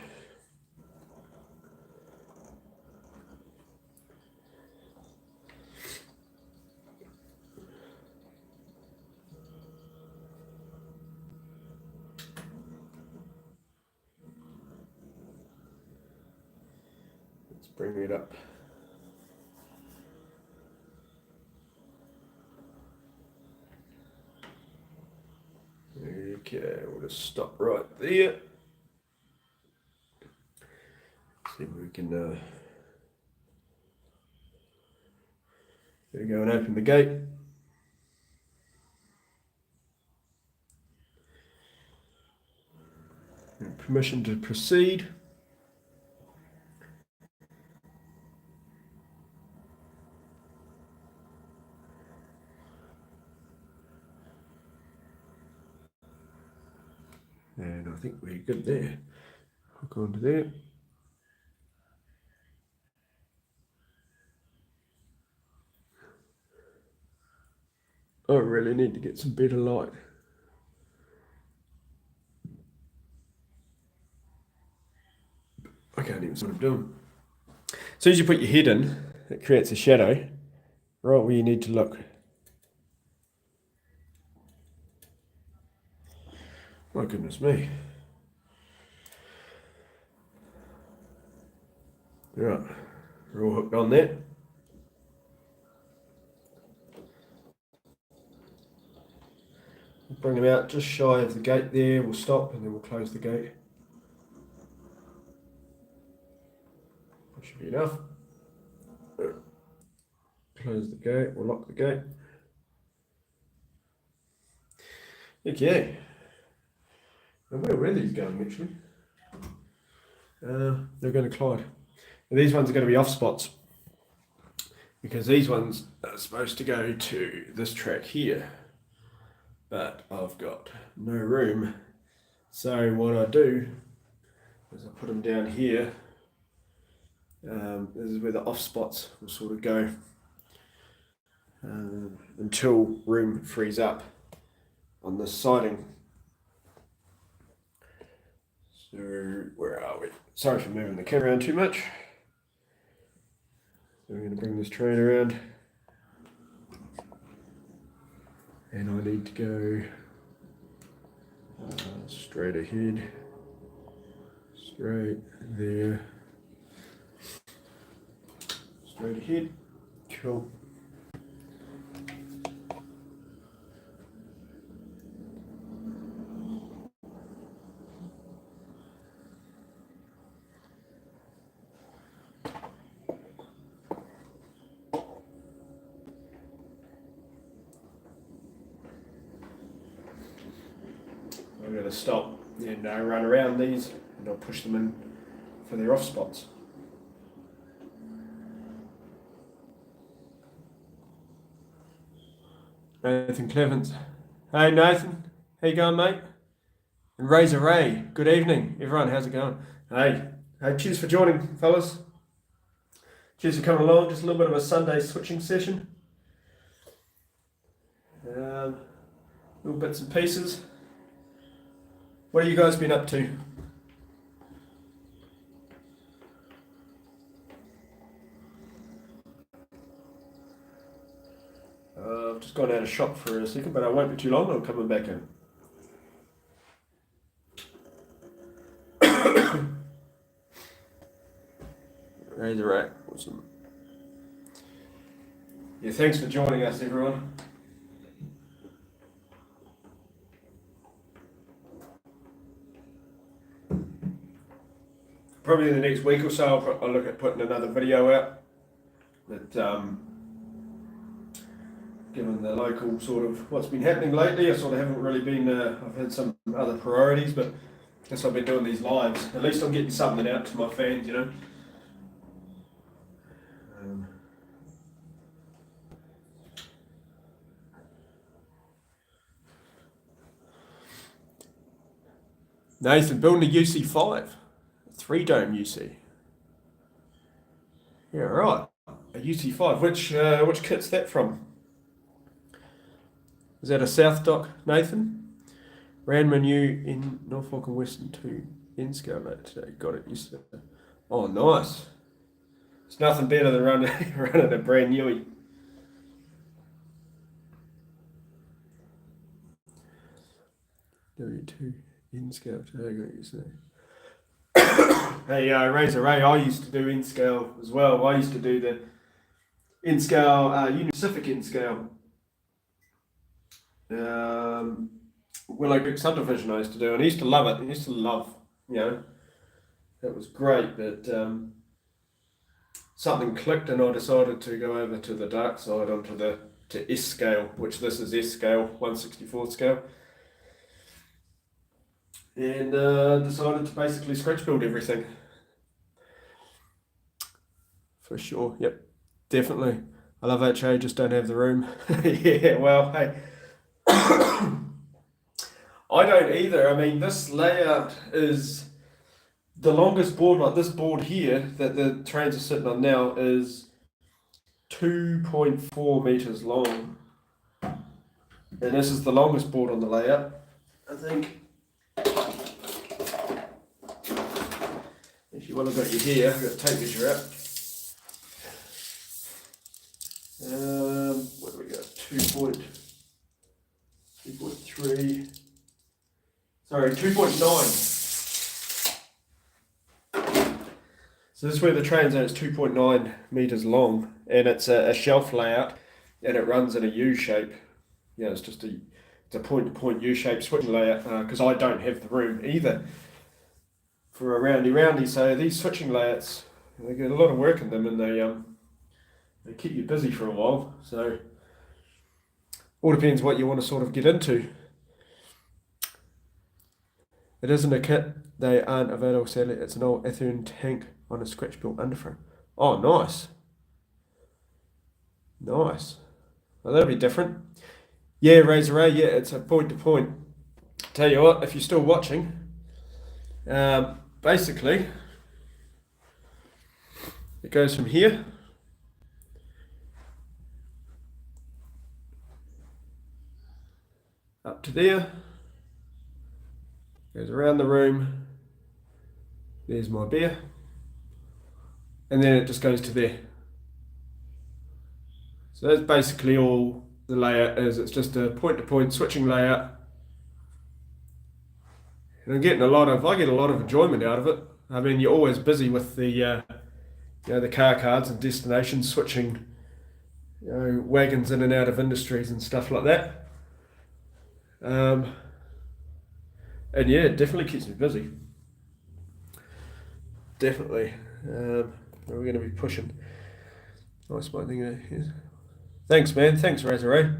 Let's bring it up. Okay, we'll just stop right there. See if we can there we go, and open the gate. And permission to proceed. And I think we're good there. Hook onto there. I really need to get some better light. I can't even see what I'm doing. As soon as you put your head in, it creates a shadow right where you need to look. My goodness me. Right, we're all hooked on that. We'll bring them out just shy of the gate there. We'll stop and then we'll close the gate. That should be enough. Close the gate, we'll lock the gate. Okay. And where were these going actually? They're going to Clyde. And these ones are going to be off spots because these ones are supposed to go to this track here, but I've got no room. So what I do is I put them down here. This is where the off spots will sort of go until room frees up on this siding. So where are we? Sorry for moving the camera around too much. So we're going to bring this train around. And I need to go straight ahead. Straight there. Straight ahead. Cool. I'm going to stop and run around these and I'll push them in for their off spots. Nathan Clevens. Hey Nathan, how you going mate? And Razor Ray, good evening everyone, how's it going? Hey, cheers for joining fellas. Cheers for coming along, just a little bit of a Sunday switching session. Little bits and pieces. What have you guys been up to? I've just gone out of shop for a second, but I won't be too long. I'm coming back in. Razor Rack, awesome. Yeah, thanks for joining us, everyone. Probably in the next week or so, I'll look at putting another video out. But given the local sort of what's been happening lately, I sort of haven't really been. I've had some other priorities, but I guess I've been doing these lives. At least I'm getting something out to my fans, you know. Nathan, building a UC5, a 3-dome UC. Yeah, right. A UC5. Which kit's that from? Is that a South Dock, Nathan? Ran menu in Norfolk and Western 2 in scale later today. Got it yesterday. Oh, nice. It's nothing better than running a brand newie. W2 in scale today. Got it yesterday. Hey, Razor Ray, I used to do in-scale as well. I used to do the in-scale, Union Pacific in-scale. Willow Creek subdivision I used to do, and I used to love it. I used to love, you know, it was great, but something clicked and I decided to go over to the dark side onto to S scale, which this is S scale, 1/64 scale. And decided to basically scratch build everything. For sure, yep, definitely. I love HA, just don't have the room. Yeah, well, hey. I don't either. I mean, this layout is the longest board, like this board here that the trains are sitting on now is 2.4 meters long. And this is the longest board on the layout, I think. If you want to got your here, I've got a tape measure out. What do we got? 2.3. Sorry, 2.9. So this is where the train's at. It's 2.9 meters long, and it's a shelf layout, and it runs in a U shape. Yeah, it's just a point-to-point U-shaped switching layout, because I don't have the room either for a roundy. So these switching layouts, they get a lot of work in them, and they keep you busy for a while. So all depends what you want to sort of get into. It isn't a kit. They aren't available, sadly. It's an old Athearn tank on a scratch-built underframe. Oh, nice. Nice. Well, that'll be different. Yeah, Razor Ray, yeah, it's a point-to-point. Tell you what, if you're still watching, basically, it goes from here up to there, goes around the room, there's my beer, and then it just goes to there. So that's basically all the layout is. It's just a point-to-point switching layout. And I get a lot of enjoyment out of it. I mean, you're always busy with the the car cards and destinations, switching wagons in and out of industries and stuff like that. And yeah, it definitely keeps me busy. Definitely. We're going to be pushing. Nice one thing here. Thanks, man. Thanks, Razor Ray.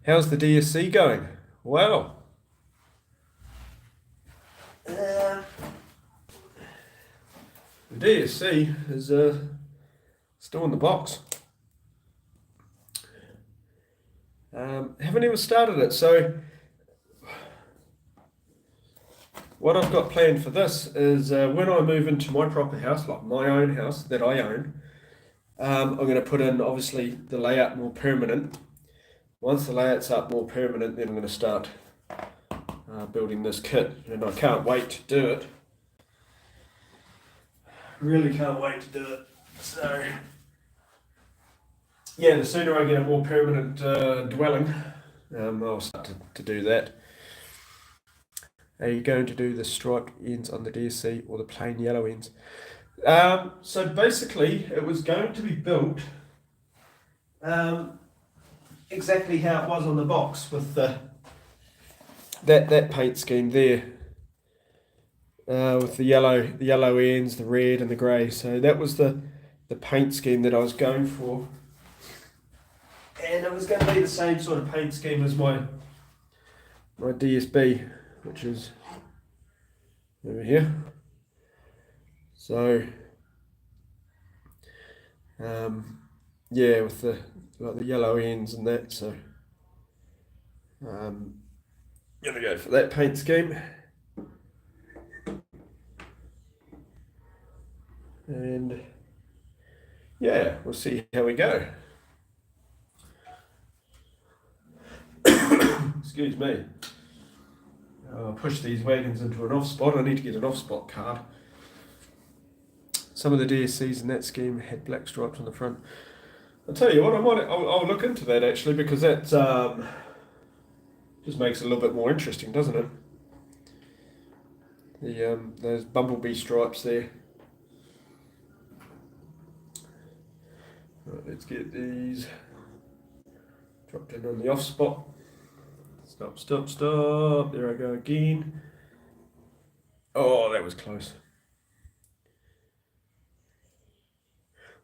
How's the DSC going? Well. The DSC is still in the box. Haven't even started it, so what I've got planned for this is when I move into my proper house, like my own house that I own, I'm going to put in obviously the layout more permanent. Once the layout's up more permanent, then I'm going to start building this kit, and I can't wait to do it. Really can't wait to do it. So yeah, the sooner I get a more permanent dwelling, I'll start to do that. Are you going to do the striped ends on the DSC or the plain yellow ends? So basically, it was going to be built exactly how it was on the box, with that paint scheme there, with the yellow ends, the red and the grey. So that was the paint scheme that I was going for, and it was going to be the same sort of paint scheme as my DSB, which is over here. So yeah, with the yellow ends and that. So gonna go for that paint scheme, and yeah, we'll see how we go. Excuse me. I'll push these wagons into an off spot. I need to get an off spot card. Some of the DSCs in that scheme had black stripes on the front. I'll tell you what, I'll look into that actually, because that just makes it a little bit more interesting, doesn't it? Those bumblebee stripes there. Right, let's get these dropped in on the off spot. Stop. There I go again. Oh, that was close.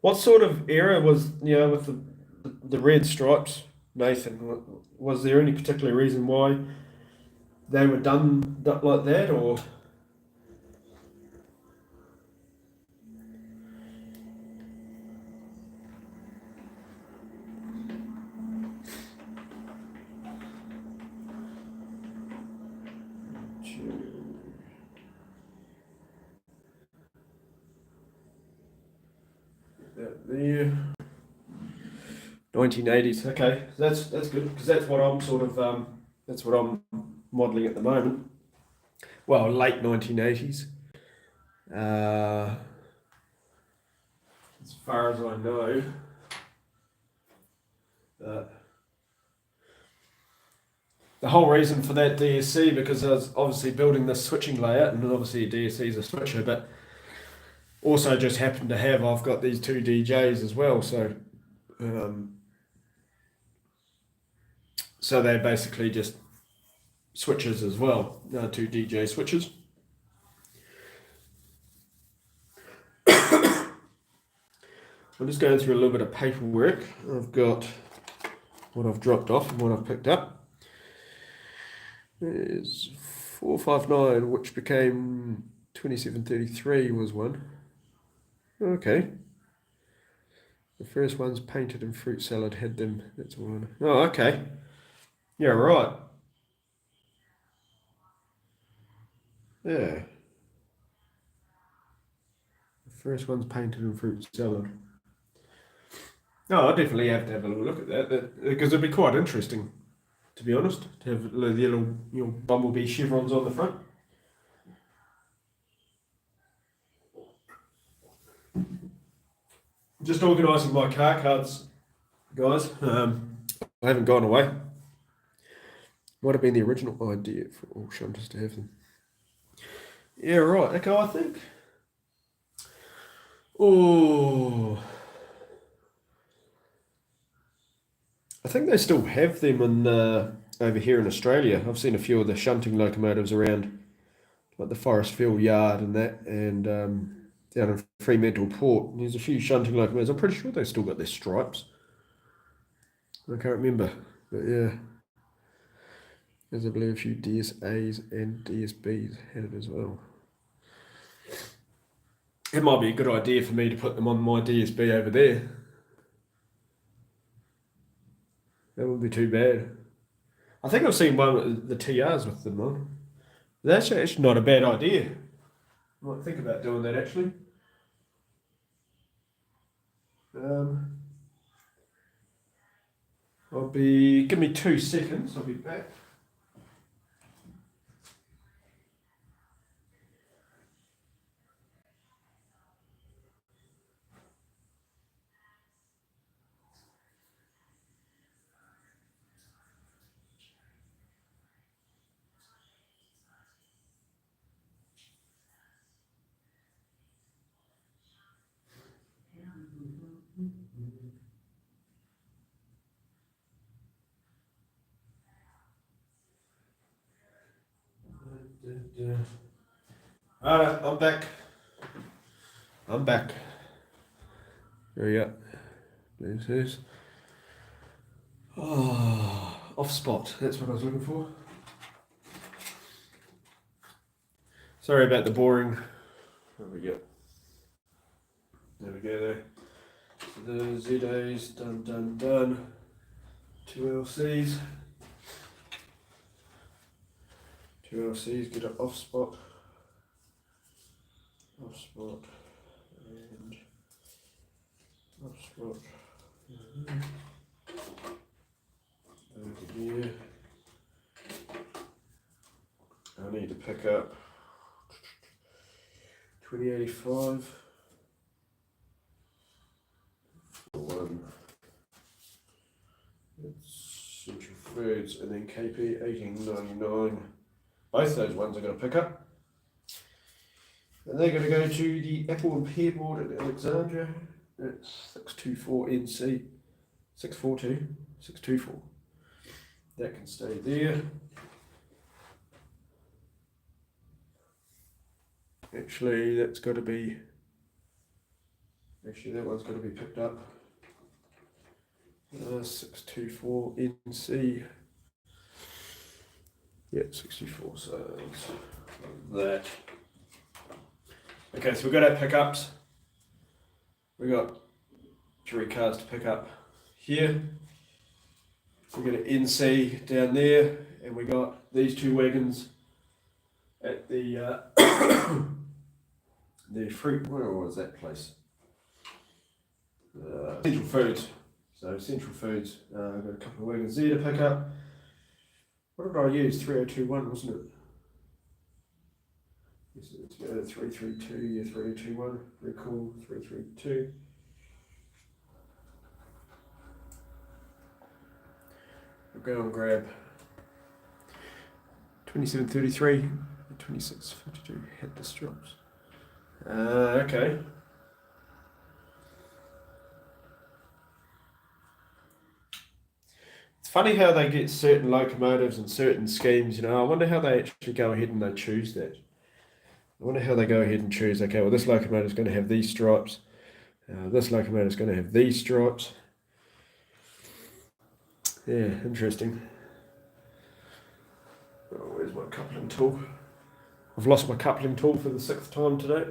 What sort of error was, with the red stripes, Nathan? Was there any particular reason why they were done like that, or? There. 1980s. Okay, that's good because that's what I'm sort of that's what I'm modelling at the moment. Well, late 1980s. As far as I know. The whole reason for that DSC, because I was obviously building this switching layout, and obviously a DSC is a switcher, but also just happened to have, I've got these two DJs as well, so so they're basically just switches as well, two DJ switches. I'm just going through a little bit of paperwork. I've got what I've dropped off and what I've picked up. There's 459, which became 2733 was one. Okay. The first one's painted and fruit salad had them. That's all I know. Oh, okay. Yeah, right. Yeah. The first one's painted and fruit salad. No, I definitely have to have a look at that because it'd be quite interesting, to be honest, to have the little bumblebee chevrons on the front. Just organising my car cards, guys. I haven't gone away. Might have been the original idea for all shunters to have them. Yeah, right. Okay, I think. Oh, I think they still have them in over here in Australia. I've seen a few of the shunting locomotives around, like the Forest Field Yard and that, and down in Fremantle Port. There's a few shunting locomotives. I'm pretty sure they've still got their stripes. I can't remember, but yeah. There's, I believe, a few DSAs and DSBs had it as well. It might be a good idea for me to put them on my DSB over there. That wouldn't be too bad. I think I've seen one with the TRs with them on. That's actually not a bad idea. I might think about doing that actually. Give me 2 seconds, I'll be back. Alright, I'm back. There we go. This is. Oh, off spot. That's what I was looking for. Sorry about the boring. There we go. There we go there. So the ZA's done. 2 LCs. 2 LCs, get it off spot. And off spot. Over here. I need to pick up 2085. One. It's Central Foods, and then KP 1899. Both those ones I'm going to pick up. And they're going to go to the Apple and Pear board at Alexandria. It's 624 NC 624. That can stay there. Actually, that one's got to be picked up. 624 NC. Yeah, 64 sales. That. Okay, so we've got our pickups. We've got 3 cars to pick up here. We've got an NC down there, and we got these 2 wagons at the the fruit. Where was that place? Central Foods. So Central Foods, I've got a couple of wagons there to pick up. What did I use? 3021, wasn't it? Yes, it's 332, yeah, 3021. Very cool, 332. We'll go and grab 2733, 2652, hit the straps. Okay. It's funny how they get certain locomotives and certain schemes, you know. I wonder how they actually go ahead and they choose that. I wonder how they go ahead and choose, okay, well, this locomotive is going to have these stripes. This locomotive is going to have these stripes. Yeah, interesting. Oh, where's my coupling tool? I've lost my coupling tool for the 6th time today.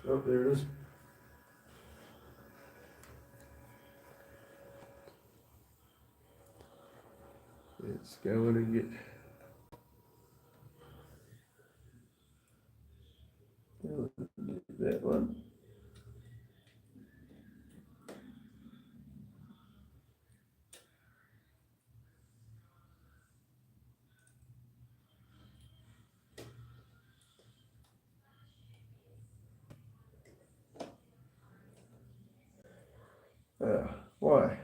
Oh, there it is. Let's go in and get that one. Why?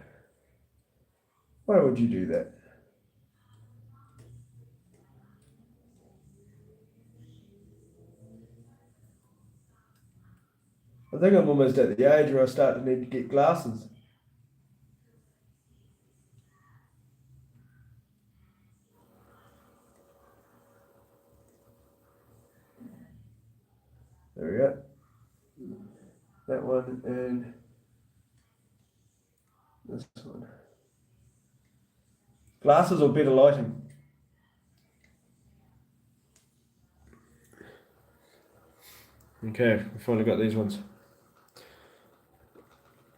Why would you do that? I think I'm almost at the age where I start to need to get glasses. There we go. That one and this one. Glasses or better lighting? Okay, we finally got these ones.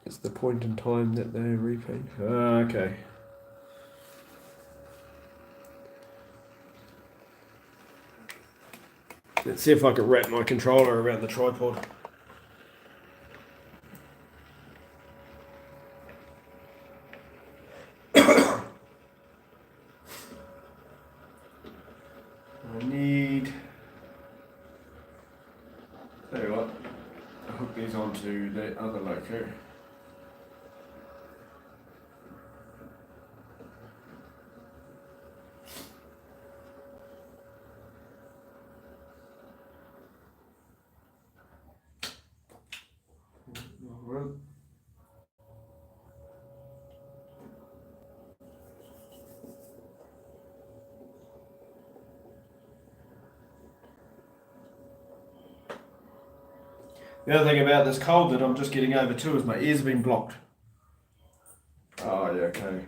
It's the point in time that they repeat. Okay. Let's see if I can wrap my controller around the tripod. I need. Tell you what, I'll hook these onto the other loco. The other thing about this cold that I'm just getting over too is my ears have been blocked. Oh yeah, okay.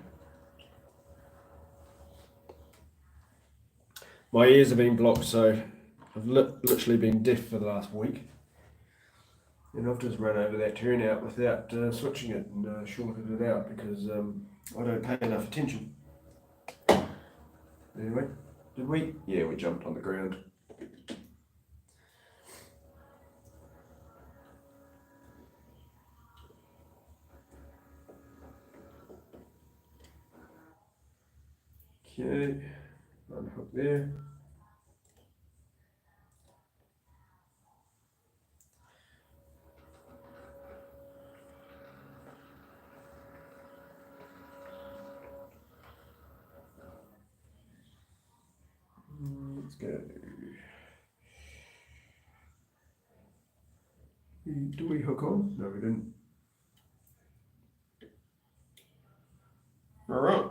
My ears have been blocked, so I've literally been deaf for the last week. And I've just run over that turnout without switching it and shorted it out because I don't pay enough attention. Anyway, did we? Yeah, we jumped on the ground. Okay, unhook there. Let's go. Do we hook on? No, we didn't. All right.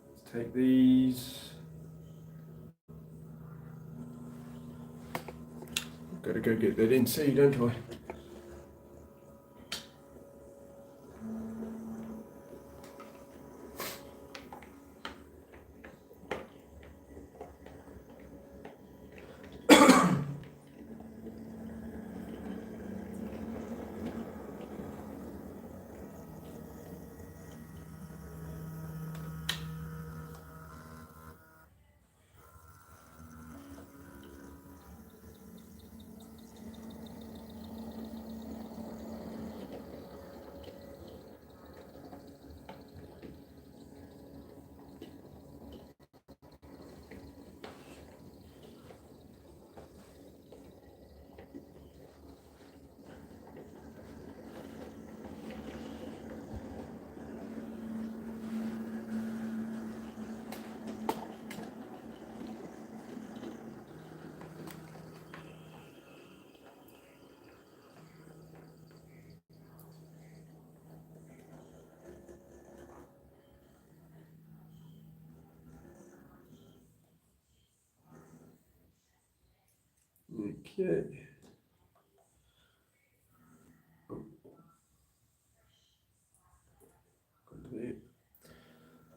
Let's take these. Got to go get that NC, don't I? Okay.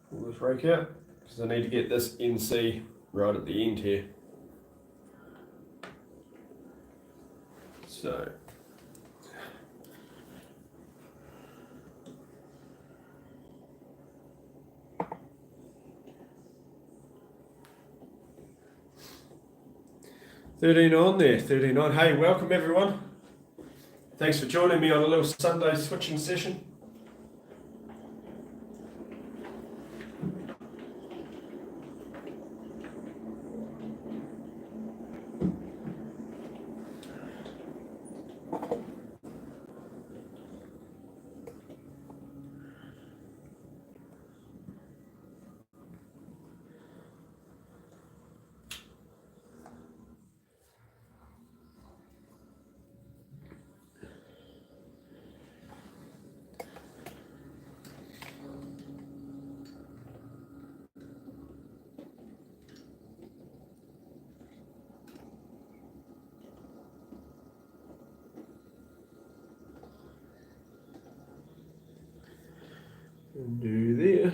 Pull this rake out because I need to get this NC right at the end here. So. "13 on there, 13 on. Hey, welcome everyone. Thanks for joining me on a little Sunday switching session. And do there.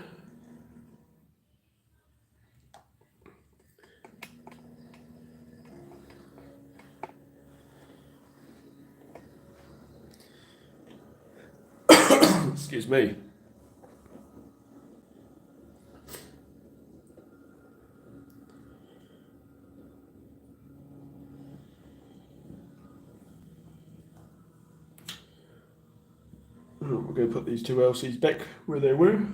Excuse me. We're going to put these two LCs back where they were.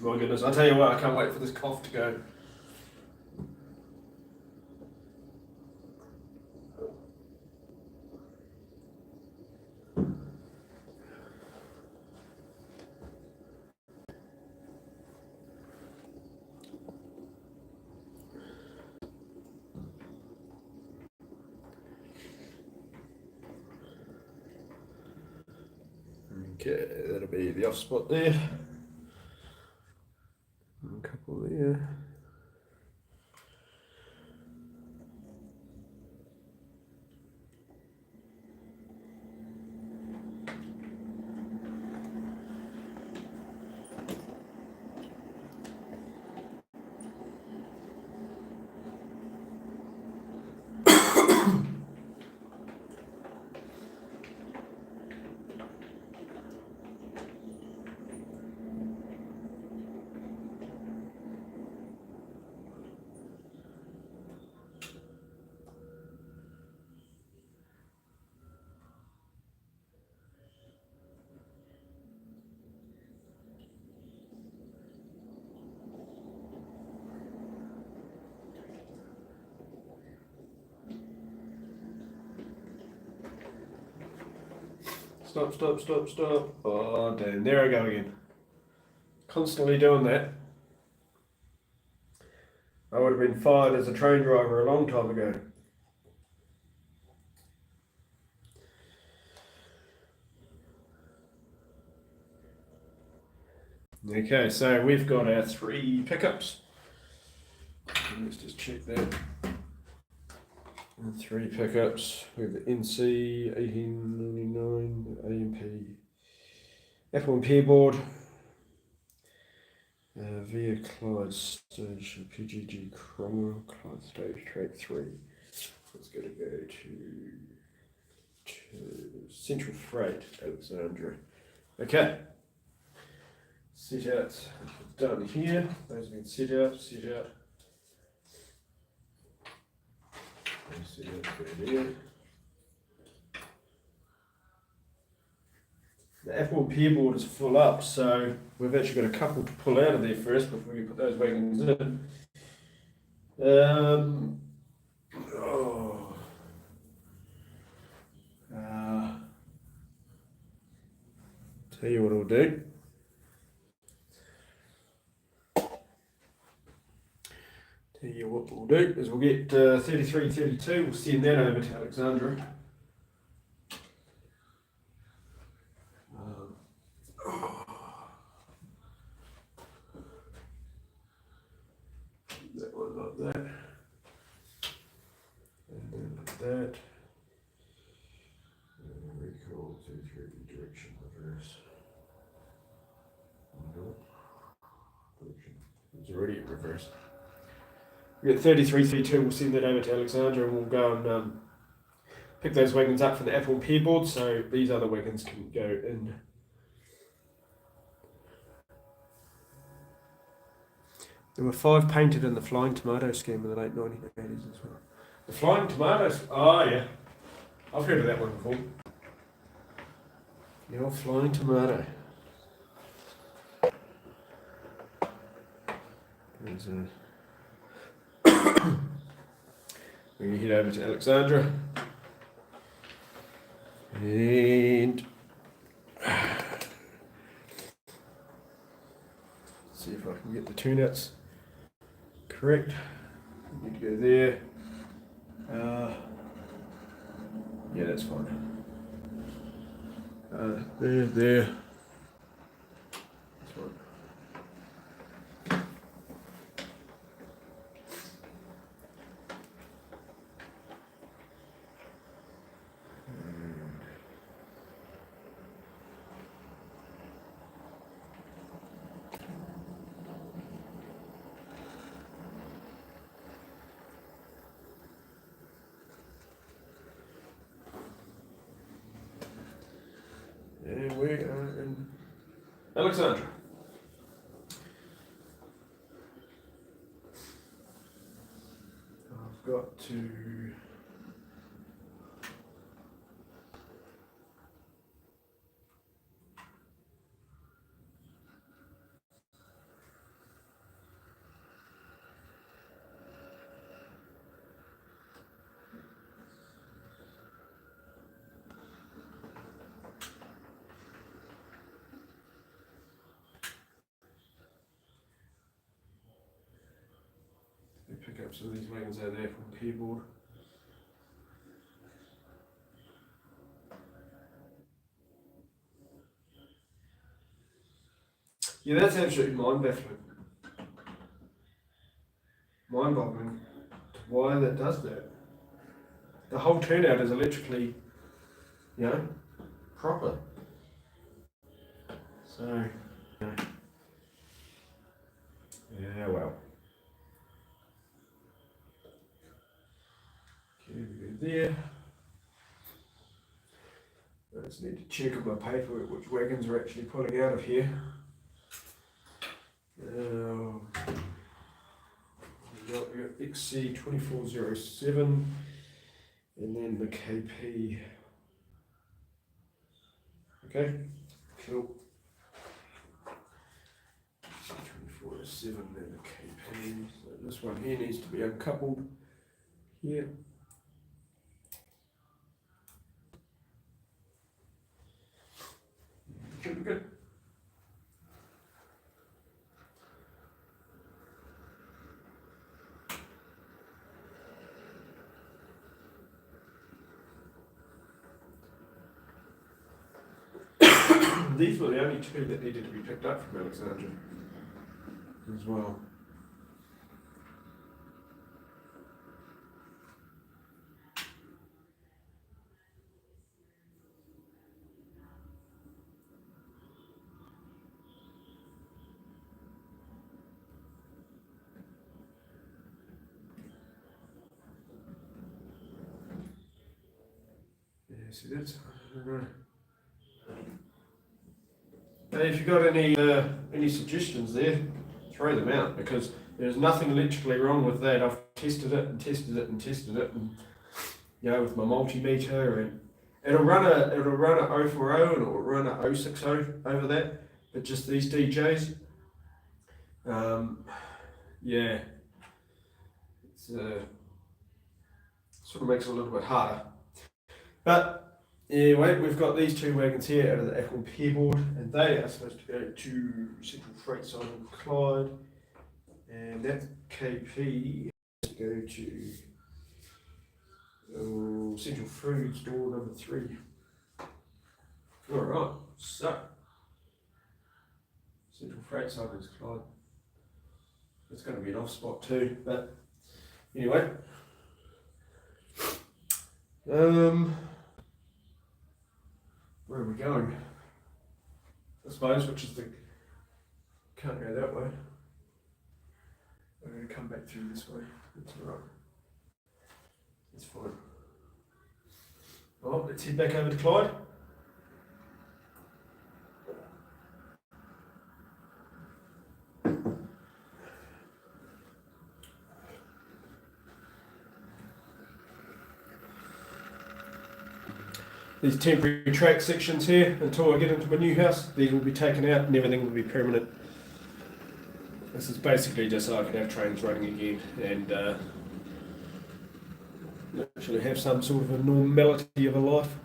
My goodness, I tell you what, I can't wait for this cough to go. Okay, that'll be the off spot there. A couple there. Stop. Oh, damn, there I go again. Constantly doing that. I would have been fired as a train driver a long time ago. Okay, so we've got our 3 pickups. Let's just check that. 3 pickups. We have the NC 1899, AMP, F1 pairboard, via Clyde Stage, PGG Cromwell, Clyde Stage Track 3. Let's go to Central Freight, Alexandria. Okay. Set out done here. Those have been set out. Set out there. The F1 pairboard is full up, so we've actually got a couple to pull out of there first before we put those wagons in. Tell you what we'll do. Tell you what we'll do is we'll get 3332. We'll send that over to Alexandra. That one like that. And then like that. Recall 33 direction reverse. Direction. It's already in reverse. We get 3332. We'll send that over to Alexandra and we'll go and pick those wagons up for the Apple and Pear board, so these other wagons can go in. There were 5 painted in the Flying Tomato scheme in the late 1980s as well. The Flying Tomatoes? Oh yeah, I've heard of that one before. The old Flying Tomato. There's a... We're going to head over to Alexandra. And see if I can get the turnouts correct. We need to go there. Yeah, that's fine. There. That's fine. And we are in Alexandra. I've got to pick up some of these wagons out there from the keyboard. Yeah, that's absolutely mind-boggling to why that does that. The whole turnout is electrically, proper. So, yeah, well. Okay, we go there. I just need to check on my paperwork which wagons are actually pulling out of here. We got XC2407 and then the KP. Okay, cool. XC2407 and the KP. So this one here needs to be uncoupled here. Should be good. These were the only two that needed to be picked up from Alexandra as well. Yeah, see that's. Hey, if you've got any suggestions there, throw them out because there's nothing electrically wrong with that. I've tested it and tested it and tested it, and with my multimeter, and it'll run a 040 and it'll run a 060 over that. But just these DJs, it's sort of makes it a little bit harder. But Anyway, we've got these two wagons here out of the Apple Peerboard, and they are supposed to go to Central Freight Side and Clyde, and that KP has to go to Central Foods door number 3. Alright, so Central Freight Side is Clyde. It's going to be an off spot too, but anyway. Where are we going? I suppose, which is the, can't go that way. We're going to come back through this way. That's alright. It's fine. Well, let's head back over to Clyde. These temporary track sections here, until I get into my new house, these will be taken out and everything will be permanent. This is basically just so I can have trains running again and actually have some sort of a normality of a life.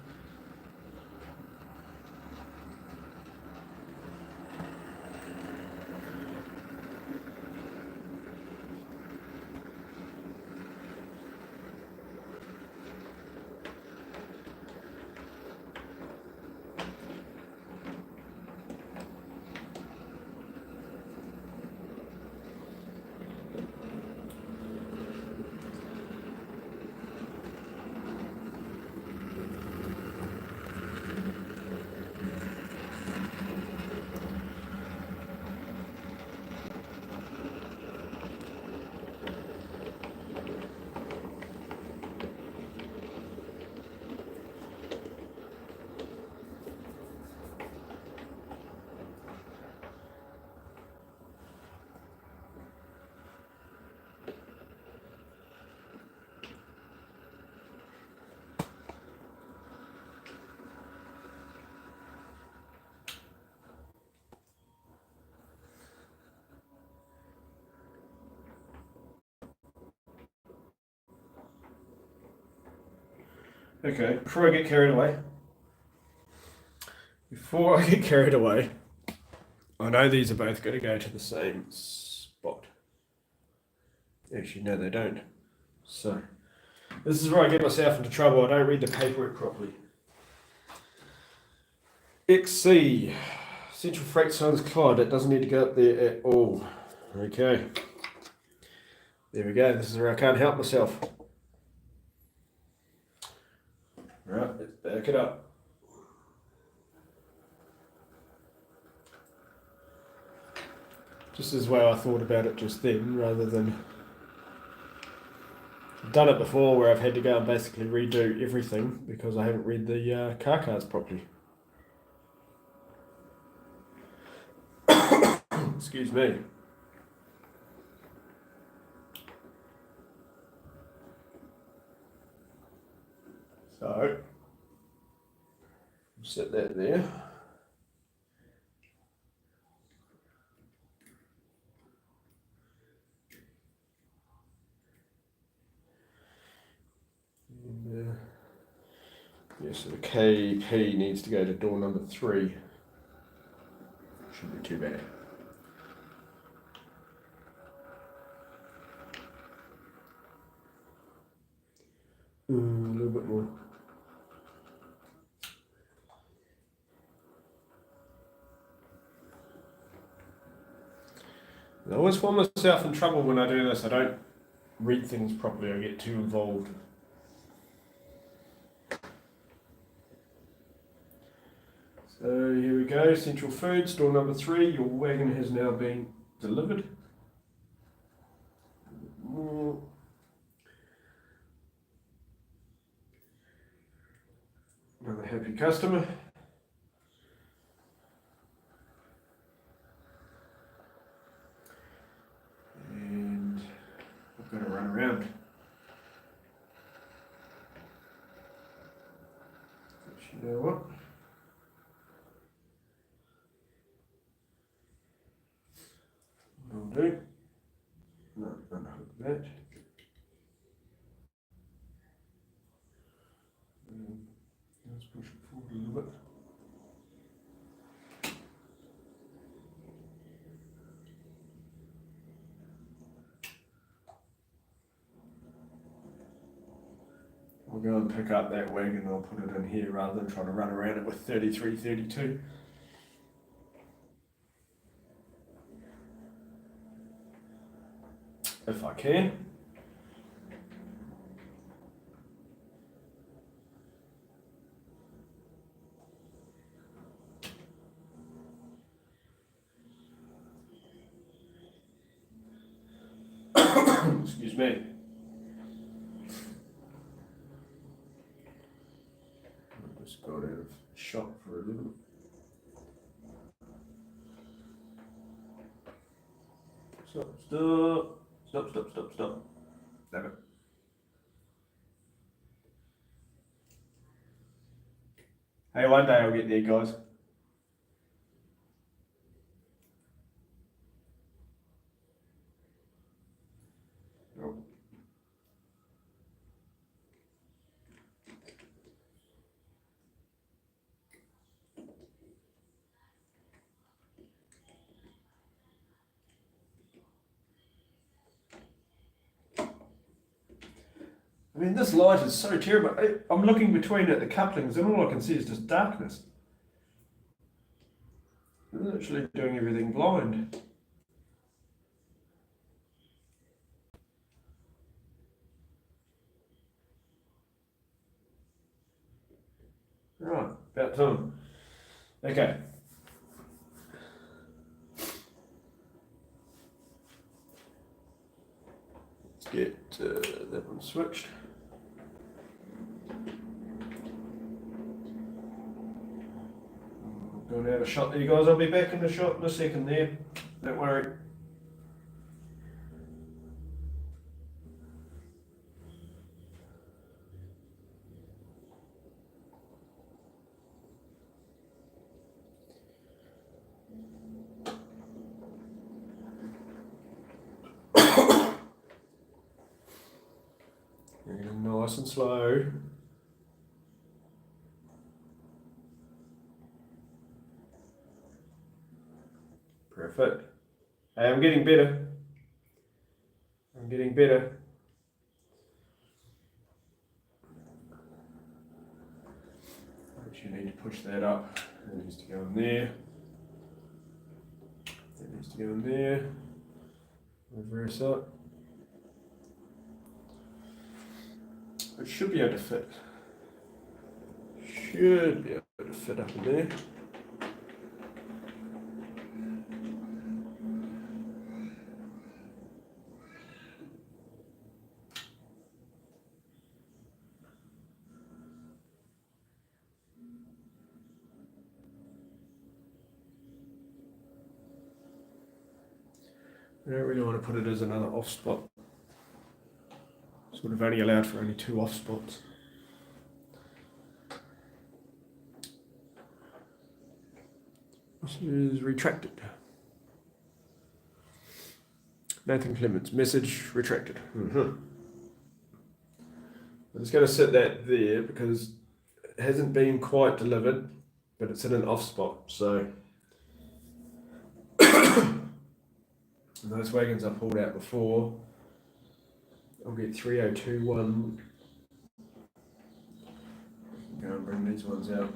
Okay, before I get carried away, I know these are both going to go to the same spot. Actually, no, they don't. So, this is where I get myself into trouble. I don't read the paperwork properly. XC, Central Freight Signs Clyde, it doesn't need to go up there at all. Okay. There we go, this is where I can't help myself. Right, let's back it up. Just as well I thought about it just then, rather than... I've done it before where I've had to go and basically redo everything because I haven't read the car cards properly. Excuse me. So, set that there. And, yeah, so the KP needs to go to door number 3. Shouldn't be too bad. A little bit more. I always find myself in trouble when I do this. I don't read things properly. I get too involved. So here we go. Central Foods, door number 3. Your wagon has now been delivered. Another happy customer. And I've got to run around. But you know what? Will do. No, unhook that. Let's push it go and pick up that wagon and I'll put it in here rather than trying to run around it with 33, 32. If I can. Excuse me. I just got out of shot for a little. Stop. Damn it. Hey, one day I'll get there, guys. I mean, this light is so terrible. I'm looking between at the couplings and all I can see is just darkness. I'm literally doing everything blind. Right, about time. Okay. Let's get that one switched. Going out of shot there, guys. I'll be back in the shot in a second there. Don't worry. Nice and slow. Perfect. Hey, I'm getting better. Actually need to push that up. That needs to go in there. That needs to go in there. Reverse up. It should be able to fit. Should be able to fit up in there. I don't really want to put it as another off spot. Sort of only allowed for only 2 off spots. This is retracted. Nathan Clements, message retracted. I'm just going to set that there because it hasn't been quite delivered, but it's in an off spot. So those wagons I pulled out before, I'll get 3021. Go and bring these ones out.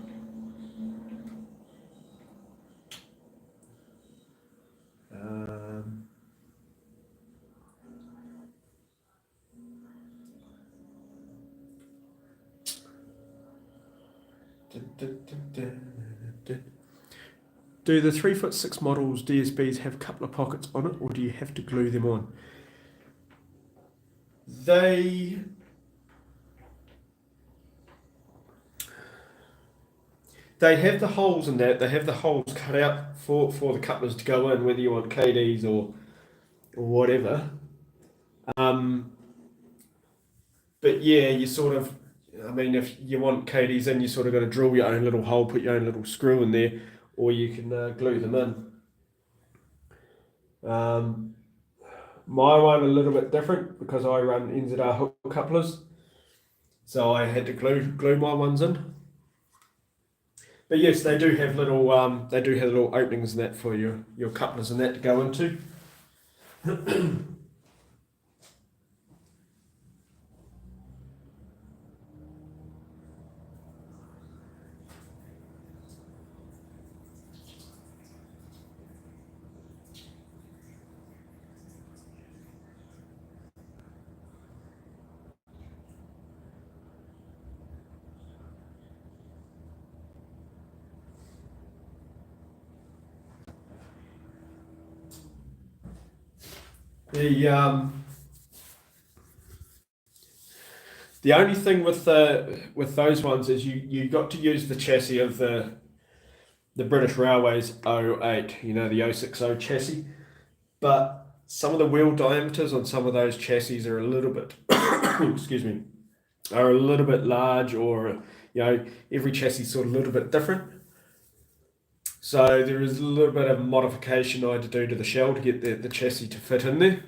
Do the 3'6" models DSBs have a couple of pockets on it, or do you have to glue them on? They have the holes in that. They have the holes cut out for the couplers to go in, whether you want KDs or whatever. But yeah, you sort of, I mean, if you want KDs in, you sort of got to drill your own little hole, put your own little screw in there, or you can glue them in. My one a little bit different because I run NZR hook couplers, so I had to glue my ones in. But yes, they do have little openings and that for your couplers and that to go into. The only thing with those ones is you got to use the chassis of the British Railways '08, you know, the '060 chassis. But some of the wheel diameters on some of those chassis are a little bit, excuse me, are a little bit large, or you know, every chassis is sort of a little bit different. So there is a little bit of modification I had to do to the shell to get the chassis to fit in there,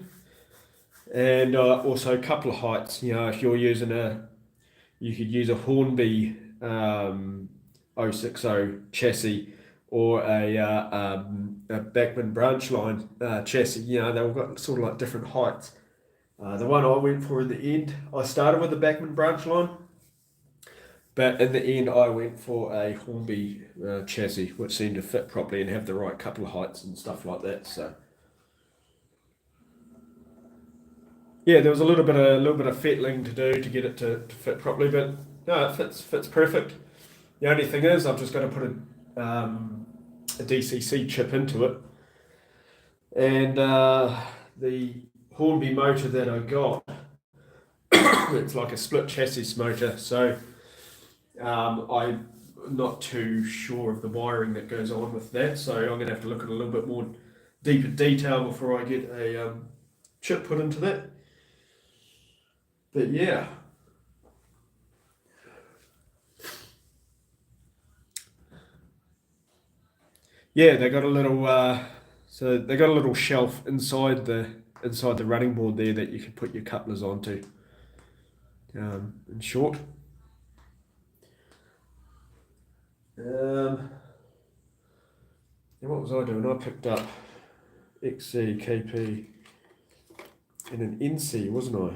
and also a couple of heights. You know, if you're using you could use a Hornby 060 chassis, or a Bachmann branch line chassis. You know, they've got sort of like different heights. The one I went for in the end, I started with the Bachmann branch line, but in the end I went for a Hornby chassis, which seemed to fit properly and have the right couple of heights and stuff like that. So yeah, there was a little bit of fettling to do to get it to fit properly, but no, it fits perfect. The only thing is I've just got to put a DCC chip into it, and the Hornby motor that I got, it's like a split chassis motor, so I'm not too sure of the wiring that goes on with that, so I'm going to have to look at a little bit more deeper detail before I get a chip put into that. But yeah. Yeah, they got a little so they got a little shelf inside the running board there that you can put your couplers onto. In short. And what was I doing? I picked up XC, KP, and an NC, wasn't I?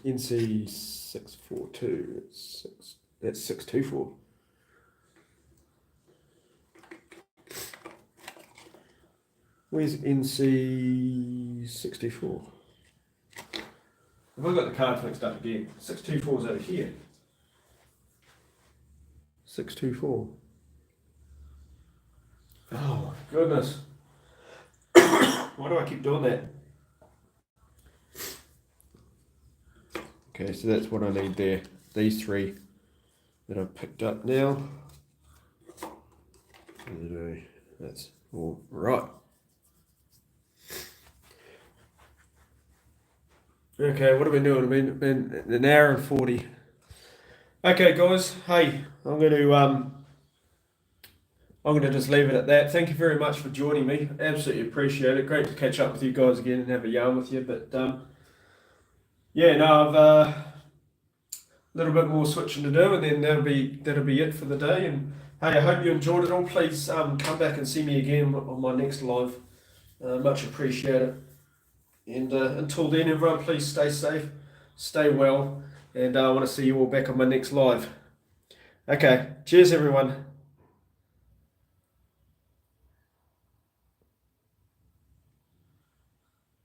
NC 642. That's 624. Where's NC 64? Have I got the cards mixed up again? 624 is over here. 624. Oh my goodness. Why do I keep doing that? Okay, so that's what I need there. These three that I've picked up now. That's all right. Okay, what have we been doing? I've been an hour and 40. Okay, guys. Hey, I'm gonna just leave it at that. Thank you very much for joining me. Absolutely appreciate it. Great to catch up with you guys again and have a yarn with you. But yeah, no, I've a little bit more switching to do, and then that'll be it for the day. And hey, I hope you enjoyed it all. Please come back and see me again on my next live. Much appreciated. And until then, everyone, please stay safe, stay well, and I want to see you all back on my next live. Okay, cheers, everyone.